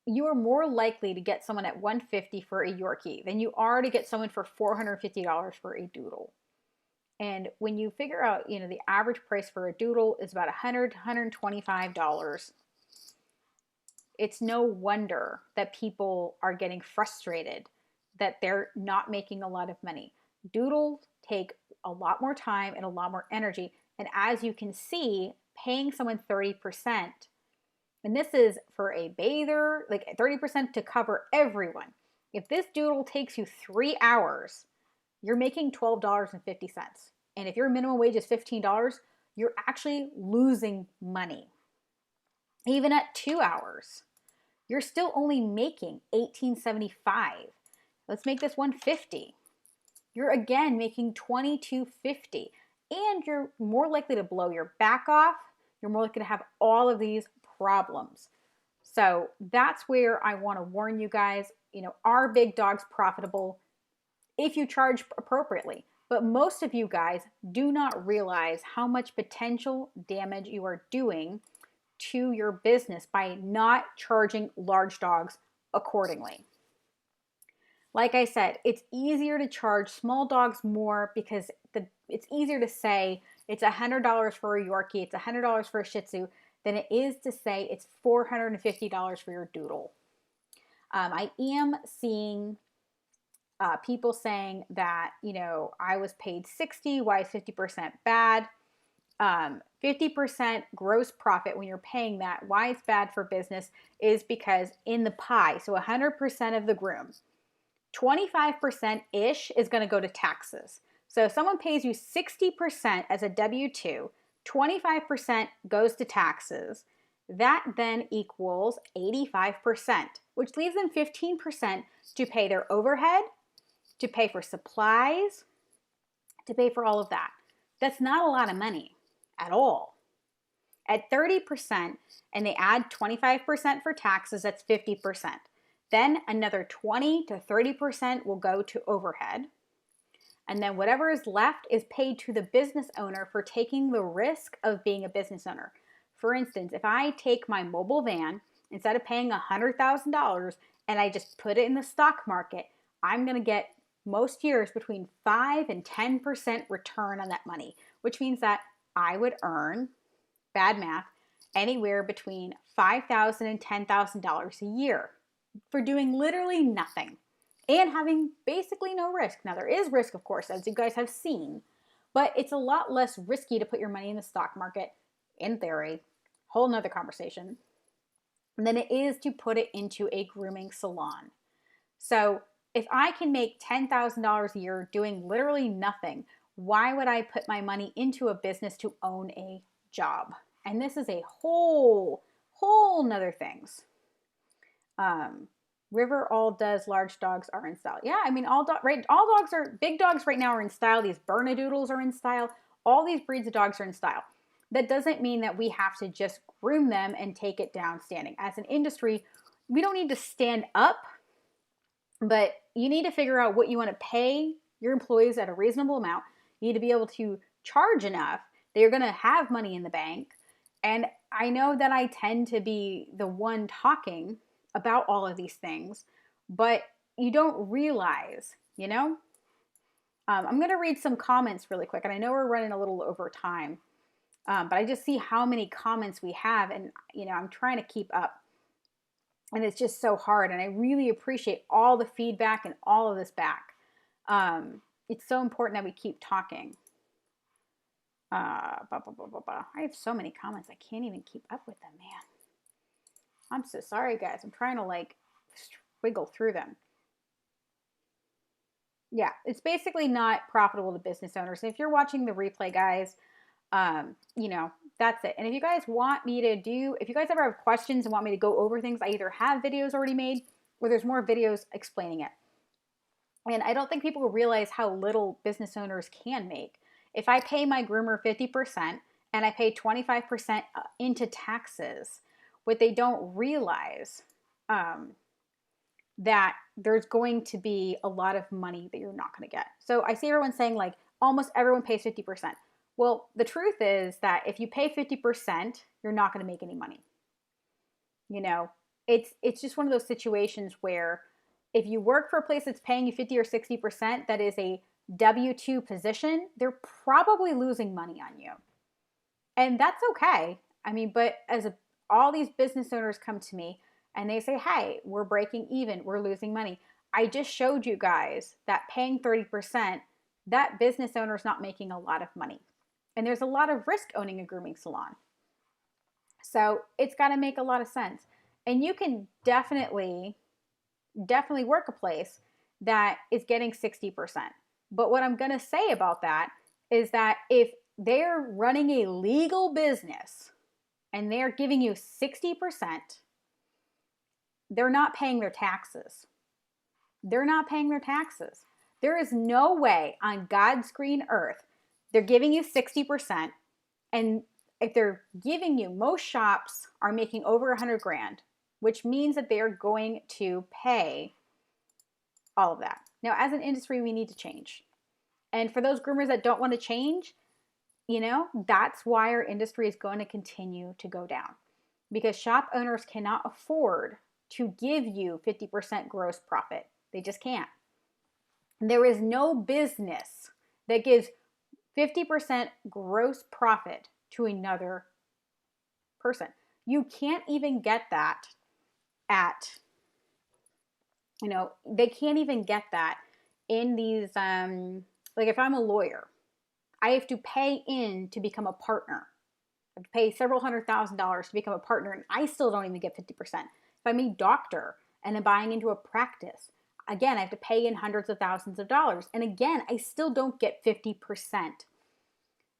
You are more likely to get someone at $150 for a Yorkie than you are to get someone for $450 for a Doodle. And when you figure out, you know, the average price for a Doodle is about $100 to $125. It's no wonder that people are getting frustrated that they're not making a lot of money. Doodles take a lot more time and a lot more energy. And as you can see, paying someone 30%, and this is for a bather, like 30% to cover everyone. If this Doodle takes you 3 hours, you're making $12.50. And if your minimum wage is $15, you're actually losing money. Even at 2 hours, you're still only making $18.75. Let's make this $150. You're again making $22.50. And you're more likely to blow your back off. You're more likely to have all of these problems. So that's where I want to warn you guys, you know, are big dogs profitable if you charge appropriately? But most of you guys do not realize how much potential damage you are doing to your business by not charging large dogs accordingly. Like I said, it's easier to charge small dogs more because it's easier to say it's $100 for a Yorkie, it's $100 for a Shih Tzu, than it is to say it's $450 for your Doodle. I am seeing people saying that, you know, I was paid $60, why is 50% bad? 50% gross profit when you're paying that, why it's bad for business is because in the pie, so 100% of the groom, 25%-ish is going to go to taxes. So if someone pays you 60% as a W-2, 25% goes to taxes. That then equals 85%, which leaves them 15% to pay their overhead, to pay for supplies, to pay for all of that. That's not a lot of money at all. At 30%, and they add 25% for taxes, that's 50%. Then another 20 to 30% will go to overhead. And then whatever is left is paid to the business owner for taking the risk of being a business owner. For instance, if I take my mobile van instead of paying $100,000 and I just put it in the stock market, I'm going to get most years between 5 and 10% return on that money, which means that I would earn, bad math, anywhere between $5,000 and $10,000 a year for doing literally nothing and having basically no risk. Now, there is risk, of course, as you guys have seen, but it's a lot less risky to put your money in the stock market, in theory, whole nother conversation, than it is to put it into a grooming salon. So if I can make $10,000 a year doing literally nothing, why would I put my money into a business to own a job? And this is a whole nother things. River all does large dogs are in style. Yeah, I mean all dogs are big dogs right now are in style. These Bernedoodles are in style. All these breeds of dogs are in style. That doesn't mean that we have to just groom them and take it down standing. As an industry, we don't need to stand up, but you need to figure out what you want to pay your employees at a reasonable amount. You need to be able to charge enough that you're going to have money in the bank. And I know that I tend to be the one talking about all of these things, but you don't realize, I'm going to read some comments really quick, and I know we're running a little over time, but I just see how many comments we have, and I'm trying to keep up, and it's just so hard, and I really appreciate all the feedback and all of this back. It's so important that we keep talking. I have so many comments, I can't even keep up with them, man. I'm so sorry, guys. I'm trying to wiggle through them. Yeah, it's basically not profitable to business owners. And if you're watching the replay, guys, that's it. And if you guys want me to if you guys ever have questions and want me to go over things, I either have videos already made or there's more videos explaining it. And I don't think people realize how little business owners can make. If I pay my groomer 50% and I pay 25% into taxes, what they don't realize that there's going to be a lot of money that you're not going to get. So I see everyone saying almost everyone pays 50%. Well, the truth is that if you pay 50%, you're not going to make any money. It's just one of those situations where if you work for a place that's paying you 50 or 60%, that is a W-2 position, they're probably losing money on you. And that's okay. I mean, but all these business owners come to me and they say, hey, we're breaking even, we're losing money. I just showed you guys that paying 30%, that business owner is not making a lot of money. And there's a lot of risk owning a grooming salon. So it's got to make a lot of sense. And you can definitely work a place that is getting 60%. But what I'm going to say about that is that if they're running a legal business and they're giving you 60%, they're not paying their taxes. They're not paying their taxes. There is no way on God's green earth they're giving you 60%. And if they're giving you, most shops are making over $100,000, which means that they're going to pay all of that. Now, as an industry, we need to change. And for those groomers that don't want to change, that's why our industry is going to continue to go down. Because shop owners cannot afford to give you 50% gross profit. They just can't. There is no business that gives 50% gross profit to another person. You can't even get that they can't even get that in these, if I'm a lawyer, I have to pay in to become a partner. I have to pay several $100,000s to become a partner, and I still don't even get 50%. If I'm a doctor and I'm buying into a practice, again, I have to pay in hundreds of thousands of dollars. And again, I still don't get 50%.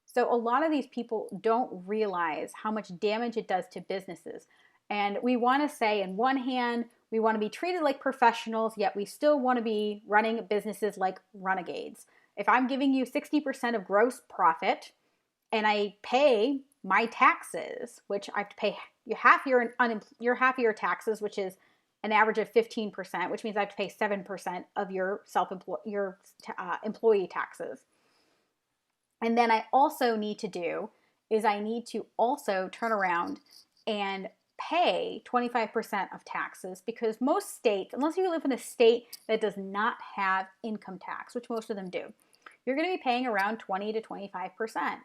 So a lot of these people don't realize how much damage it does to businesses. And we want to say, in one hand, we want to be treated like professionals, yet we still want to be running businesses like renegades. If I'm giving you 60% of gross profit and I pay my taxes, which I have to pay half your taxes, which is an average of 15%, which means I have to pay 7% of your employee taxes. And then I also need to also turn around and pay 25% of taxes because most states, unless you live in a state that does not have income tax, which most of them do, you're going to be paying around 20 to 25%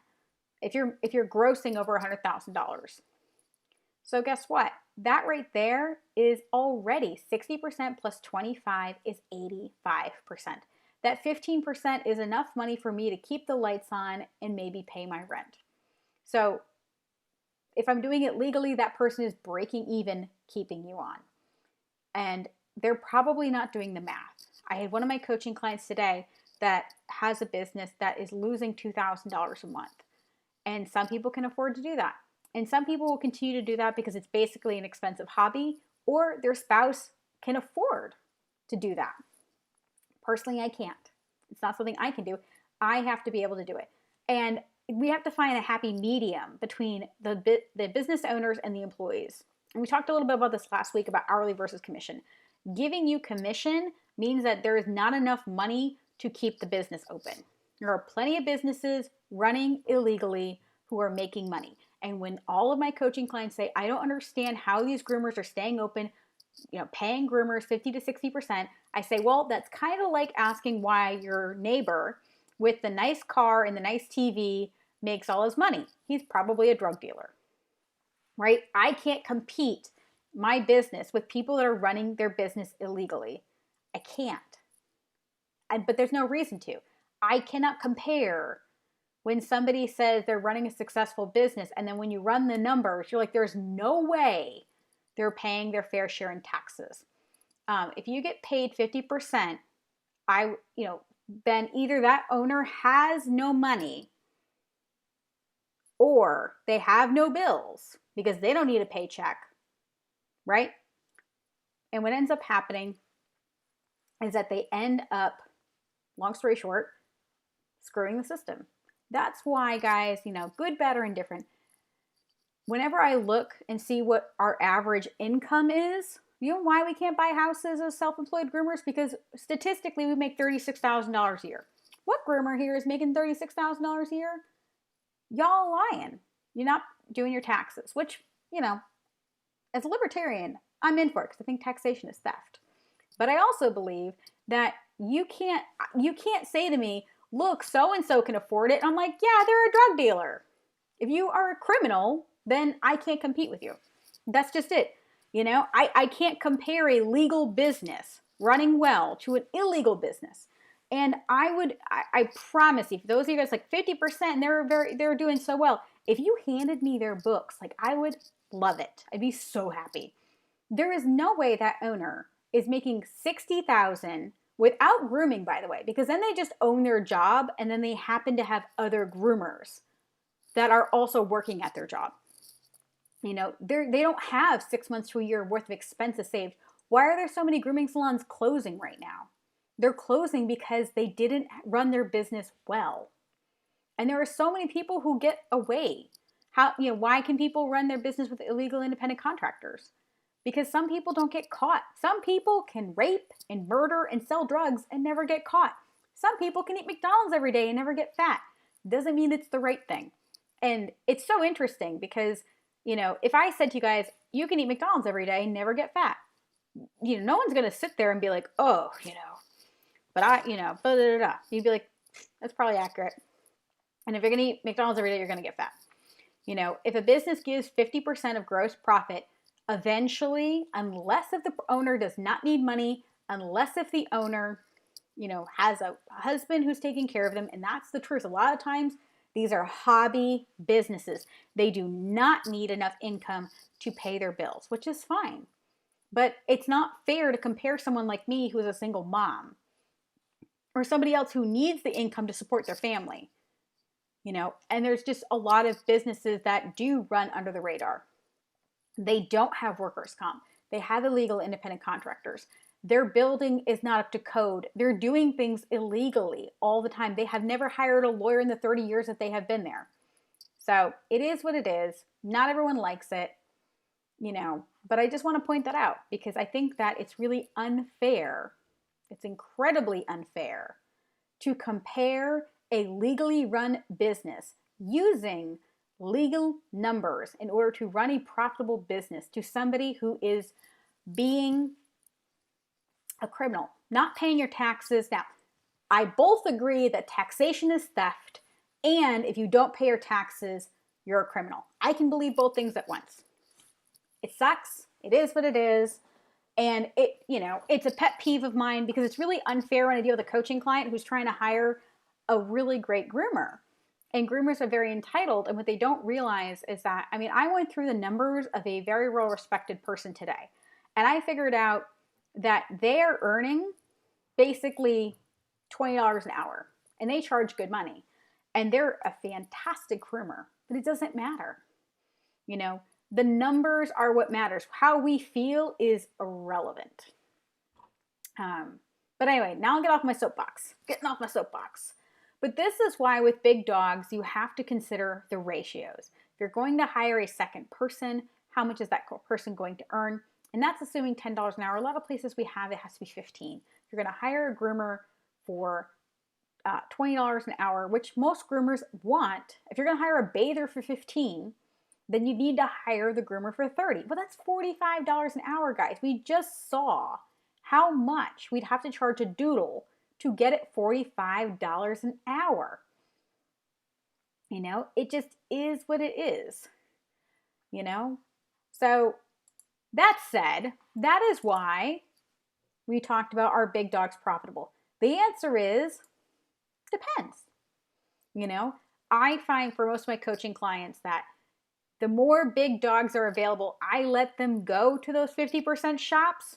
if you're grossing over $100,000. So guess what? That right there is already 60% plus 25 is 85%. That 15% is enough money for me to keep the lights on and maybe pay my rent. So if I'm doing it legally, that person is breaking even, keeping you on. And they're probably not doing the math. I had one of my coaching clients today that has a business that is losing $2,000 a month. And some people can afford to do that. And some people will continue to do that because it's basically an expensive hobby, or their spouse can afford to do that. Personally, I can't. It's not something I can do. I have to be able to do it. And we have to find a happy medium between the business owners and the employees. And we talked a little bit about this last week about hourly versus commission. Giving you commission means that there is not enough money to keep the business open. There are plenty of businesses running illegally who are making money. And when all of my coaching clients say, I don't understand how these groomers are staying open, paying groomers 50 to 60%, I say, well, that's kind of like asking why your neighbor with the nice car and the nice TV makes all his money. He's probably a drug dealer, right? I can't compete my business with people that are running their business illegally. I can't. But there's no reason to. I cannot compare when somebody says they're running a successful business and then when you run the numbers, you're like, there's no way they're paying their fair share in taxes. If you get paid 50%, then either that owner has no money or they have no bills because they don't need a paycheck, right? And what ends up happening is that they end up, long story short, screwing the system. That's why, guys, good, bad, or indifferent, whenever I look and see what our average income is, you know why we can't buy houses as self-employed groomers? Because statistically, we make $36,000 a year. What groomer here is making $36,000 a year? Y'all lying. You're not doing your taxes, which, as a libertarian, I'm in for it because I think taxation is theft. But I also believe that you can't say to me, look, so-and-so can afford it. And I'm like, yeah, they're a drug dealer. If you are a criminal, then I can't compete with you. That's just it. I can't compare a legal business running well to an illegal business. And I promise you, for those of you guys like 50% and they're doing so well, if you handed me their books, I would love it. I'd be so happy. There is no way that owner is making $60,000 without grooming, by the way, because then they just own their job and then they happen to have other groomers that are also working at their job. They don't have 6 months to a year worth of expenses saved. Why are there so many grooming salons closing right now? They're closing because they didn't run their business well. And there are so many people who get away. Why can people run their business with illegal independent contractors? Because some people don't get caught. Some people can rape and murder and sell drugs and never get caught. Some people can eat McDonald's every day and never get fat. Doesn't mean it's the right thing. And it's so interesting because, if I said to you guys, you can eat McDonald's every day and never get fat, no one's going to sit there and be like, oh, but blah, blah, blah. You'd be like, that's probably accurate. And if you're going to eat McDonald's every day, you're going to get fat. If a business gives 50% of gross profit, eventually, unless if the owner does not need money, unless if the owner, has a husband who's taking care of them, and that's the truth. A lot of times, these are hobby businesses. They do not need enough income to pay their bills, which is fine. But it's not fair to compare someone like me who is a single mom or somebody else who needs the income to support their family. And there's just a lot of businesses that do run under the radar. They don't have workers' comp. They have illegal independent contractors. Their building is not up to code. They're doing things illegally all the time. They have never hired a lawyer in the 30 years that they have been there. So it is what it is. Not everyone likes it, but I just want to point that out because I think that it's really unfair. It's incredibly unfair to compare a legally run business using legal numbers in order to run a profitable business to somebody who is being a criminal, not paying your taxes. Now, I both agree that taxation is theft, and if you don't pay your taxes, you're a criminal. I can believe both things at once. It sucks. It is what it is. And it's a pet peeve of mine because it's really unfair when I deal with a coaching client who's trying to hire a really great groomer. And groomers are very entitled. And what they don't realize is that, I went through the numbers of a very well respected person today. And I figured out that they're earning basically $20 an hour. And they charge good money. And they're a fantastic groomer. But it doesn't matter. The numbers are what matters. How we feel is irrelevant. But anyway, now I'll get off my soapbox. Getting off my soapbox. But this is why with big dogs, you have to consider the ratios. If you're going to hire a second person, how much is that person going to earn? And that's assuming $10 an hour. A lot of places we have, it has to be $15. If you're going to hire a groomer for $20 an hour, which most groomers want, if you're going to hire a bather for $15, then you need to hire the groomer for $30. Well, that's $45 an hour, guys. We just saw how much we'd have to charge a doodle to get it $45 an hour. It just is what it is. So that said, that is why we talked about are big dogs profitable? The answer is depends. I find for most of my coaching clients that the more big dogs are available, I let them go to those 50% shops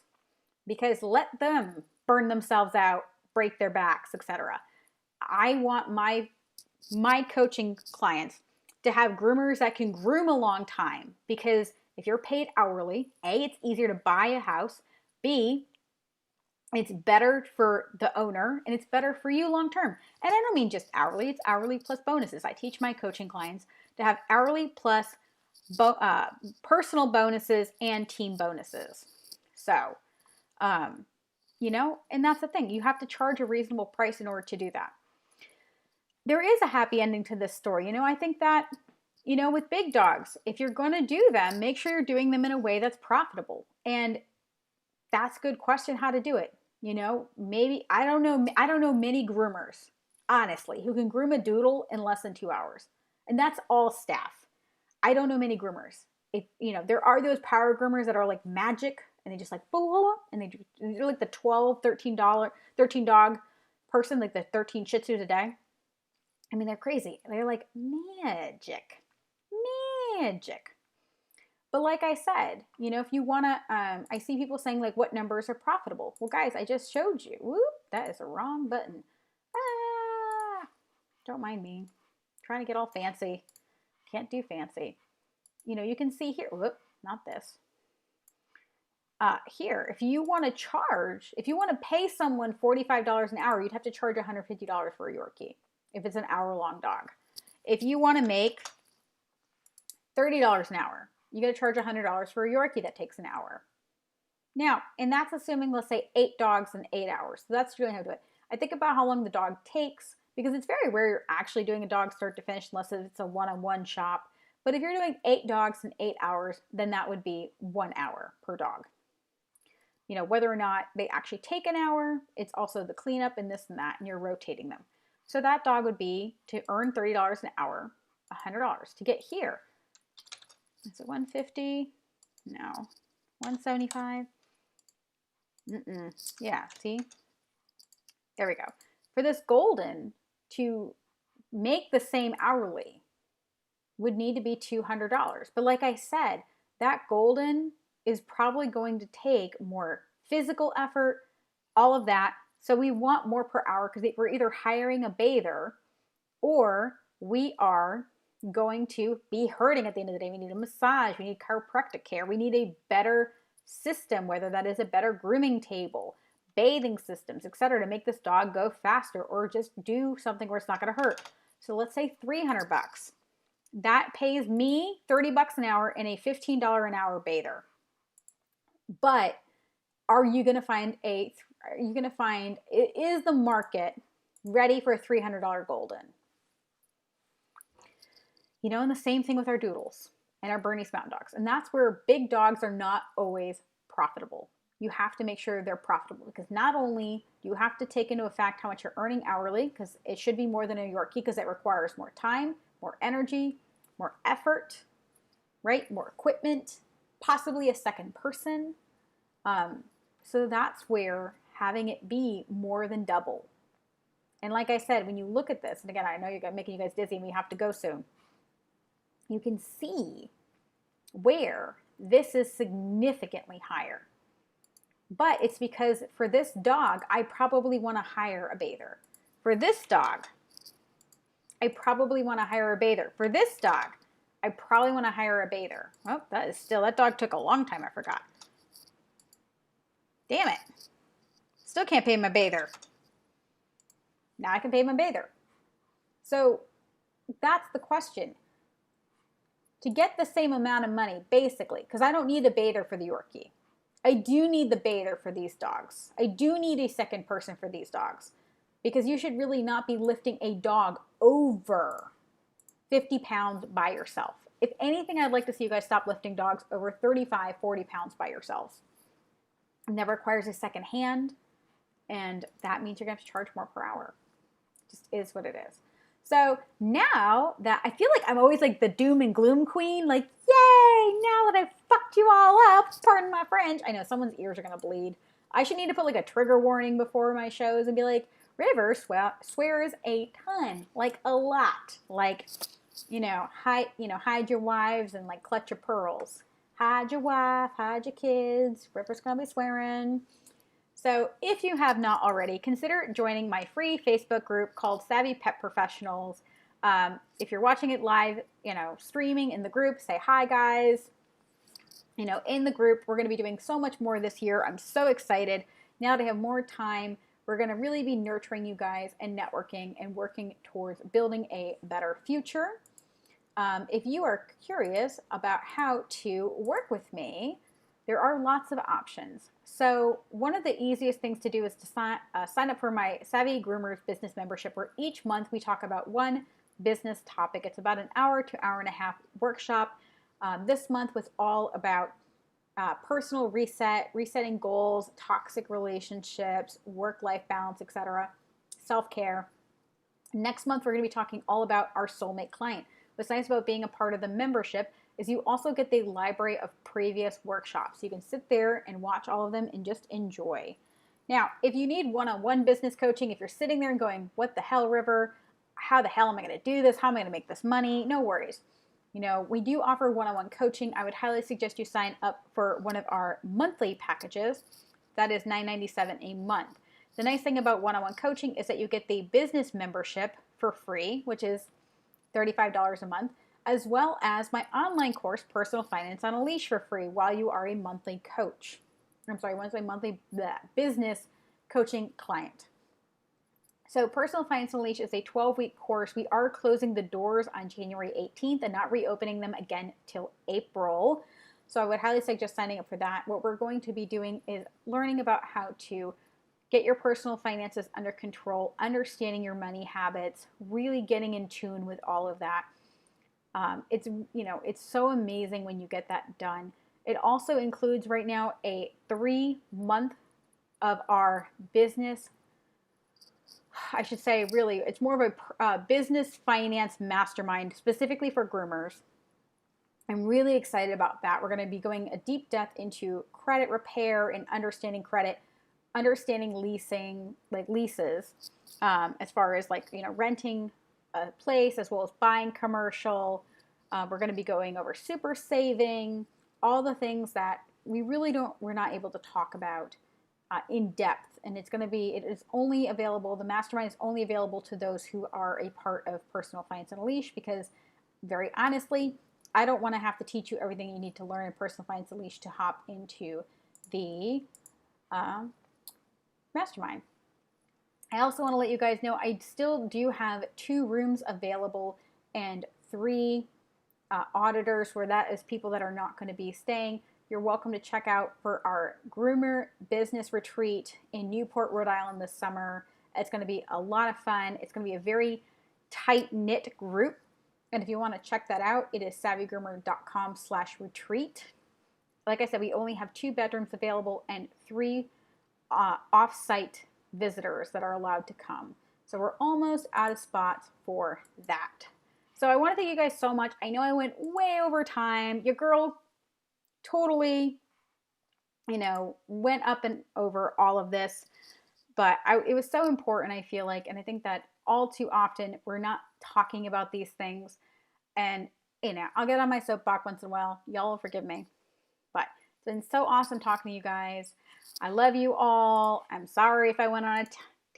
because let them burn themselves out, break their backs, etc. I want my coaching clients to have groomers that can groom a long time because if you're paid hourly, A, it's easier to buy a house, B, it's better for the owner and it's better for you long term. And I don't mean just hourly, it's hourly plus bonuses. I teach my coaching clients to have hourly plus personal bonuses and team bonuses. So, and that's the thing. You have to charge a reasonable price in order to do that. There is a happy ending to this story. I think that, with big dogs, if you're going to do them, make sure you're doing them in a way that's profitable. And that's a good question how to do it. Maybe, I don't know many groomers, honestly, who can groom a doodle in less than 2 hours. And that's all staff. I don't know many groomers. There are those power groomers that are like magic and they just like, and they're like the 13 dog person, like the 13 Shih Tzus a day. They're crazy. They're like magic. But like I said, if you want to, I see people saying like, what numbers are profitable? Well, guys, I just showed you. Whoop, that is the wrong button. Don't mind me. I'm trying to get all fancy. Can't do fancy. You can see here, whoop, not this. Here, if you want to pay someone $45 an hour, you'd have to charge $150 for a Yorkie if it's an hour-long dog. If you want to make $30 an hour, you got to charge $100 for a Yorkie that takes an hour. Now, and that's assuming, let's say, 8 dogs in 8 hours. So that's really how to do it. I think about how long the dog takes because it's very rare you're actually doing a dog start to finish unless it's a one-on-one shop. But if you're doing 8 dogs in 8 hours, then that would be 1 hour per dog. Whether or not they actually take an hour, it's also the cleanup and this and that, and you're rotating them. So that dog would be, to earn $30 an hour, $100. To get here, is it $150? No. $175? Yeah, see? There we go. For this golden, to make the same hourly, would need to be $200. But like I said, that golden is probably going to take more physical effort, all of that. So we want more per hour because we're either hiring a bather or we are going to be hurting at the end of the day. We need a massage. We need chiropractic care. We need a better system, whether that is a better grooming table, bathing systems, etc., to make this dog go faster or just do something where it's not going to hurt. So let's say $300. That pays me $30 an hour and a $15 an hour bather. But are you going to find is the market ready for a $300 golden? And the same thing with our doodles and our Bernese Mountain Dogs. And that's where big dogs are not always profitable. You have to make sure they're profitable, because not only do you have to take into effect how much you're earning hourly, because it should be more than a Yorkie, because it requires more time, more energy, more effort, right? More equipment, possibly a second person. So that's where having it be more than double. And like I said, when you look at this, and again, I know you're making you guys dizzy and we have to go soon, you can see where this is significantly higher. But it's because for this dog, I probably want to hire a bather. For this dog, I probably want to hire a bather. For this dog, I probably want to hire a bather. Oh, that dog took a long time, I forgot. Damn it. Still can't pay my bather. Now I can pay my bather. So that's the question. To get the same amount of money, basically, because I don't need a bather for the Yorkie. I do need the bather for these dogs. I do need a second person for these dogs, because you should really not be lifting a dog over 50 pounds by yourself. If anything, I'd like to see you guys stop lifting dogs over 35, 40 pounds by yourselves. It never requires a second hand, and that means you're going to have to charge more per hour. It just is what it is. So now that I feel like I'm always like the doom and gloom queen, like, yay, now that I've fucked you all up, pardon my French. I know someone's ears are going to bleed. I should need to put like a trigger warning before my shows and be like, River swears a ton, like a lot. Like, hide your wives and like clutch your pearls. Hide your wife, hide your kids. River's going to be swearing. So if you have not already, consider joining my free Facebook group called Savvy Pet Professionals. If you're watching it live, streaming in the group, say hi, guys. In the group, we're going to be doing so much more this year. I'm so excited. Now that I have more time, we're going to really be nurturing you guys and networking and working towards building a better future. If you are curious about how to work with me, there are lots of options. So one of the easiest things to do is to sign up for my Savvy Groomers business membership, where each month we talk about one business topic. It's about an hour to hour and a half workshop. This month was all about personal resetting goals, toxic relationships, work-life balance, etc., self-care. Next month, we're going to be talking all about our soulmate client. What's nice about being a part of the membership is you also get the library of previous workshops. You can sit there and watch all of them and just enjoy. Now, if you need one-on-one business coaching, if you're sitting there and going, what the hell, River? How the hell am I going to do this? How am I going to make this money? No worries. We do offer one-on-one coaching. I would highly suggest you sign up for one of our monthly packages. That is $9.97 a month. The nice thing about one-on-one coaching is that you get the business membership for free, which is $35 a month, as well as my online course, Personal Finance on a Leash, for free while you are a monthly coach. Once a monthly business coaching client. So Personal Finance on a Leash is a 12-week course. We are closing the doors on January 18th and not reopening them again till April. So I would highly suggest signing up for that. What we're going to be doing is learning about how to get your personal finances under control, understanding your money habits, really getting in tune with all of that. It's so amazing when you get that done. It also includes right now a 3-month of our business. I should say, really, it's more of a business finance mastermind specifically for groomers. I'm really excited about that. We're going to be going a deep depth into credit repair and understanding credit, understanding leasing, like leases, as far as renting a place as well as buying commercial. We're going to be going over super saving, all the things that we're not able to talk about in depth. And it is only available, the mastermind is only available to those who are a part of Personal Finance on a Leash, because very honestly, I don't want to have to teach you everything you need to learn in Personal Finance on a Leash to hop into the mastermind. I also want to let you guys know I still do have 2 rooms available and 3 auditors, where that is people that are not going to be staying. You're welcome to check out for our groomer business retreat in Newport, Rhode Island this summer. It's going to be a lot of fun. It's going to be a very tight-knit group. And if you want to check that out, it is savvygroomer.com/retreat. Like I said, we only have 2 bedrooms available and 3 off-site visitors that are allowed to come. So we're almost out of spots for that. So I want to thank you guys so much. I know I went way over time. Your girl totally, went up and over all of this, but it was so important, I feel like, and I think that all too often we're not talking about these things. And, I'll get on my soapbox once in a while. Y'all will forgive me. But it's been so awesome talking to you guys. I love you all. I'm sorry if I went on a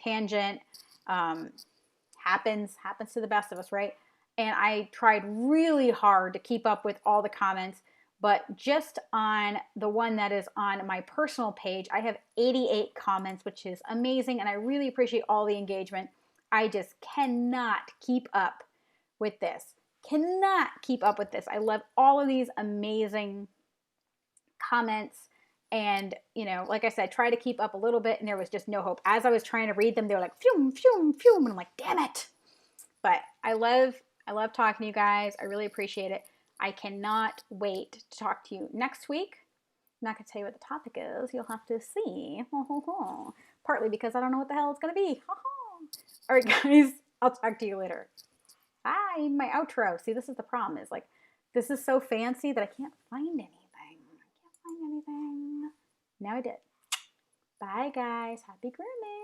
tangent. Happens to the best of us, right? And I tried really hard to keep up with all the comments, but just on the one that is on my personal page, I have 88 comments, which is amazing, and I really appreciate all the engagement. I just cannot keep up with this. I love all of these amazing comments. And, like I said, try to keep up a little bit, and there was just no hope. As I was trying to read them, they were like, phew, phew, phew. And I'm like, damn it. But I love talking to you guys. I really appreciate it. I cannot wait to talk to you next week. I'm not going to tell you what the topic is. You'll have to see. Partly because I don't know what the hell it's going to be. All right, guys. I'll talk to you later. Bye. My outro. See, this is the problem. Is like, this is so fancy that I can't find anything. Now I did. Bye, guys. Happy grooming.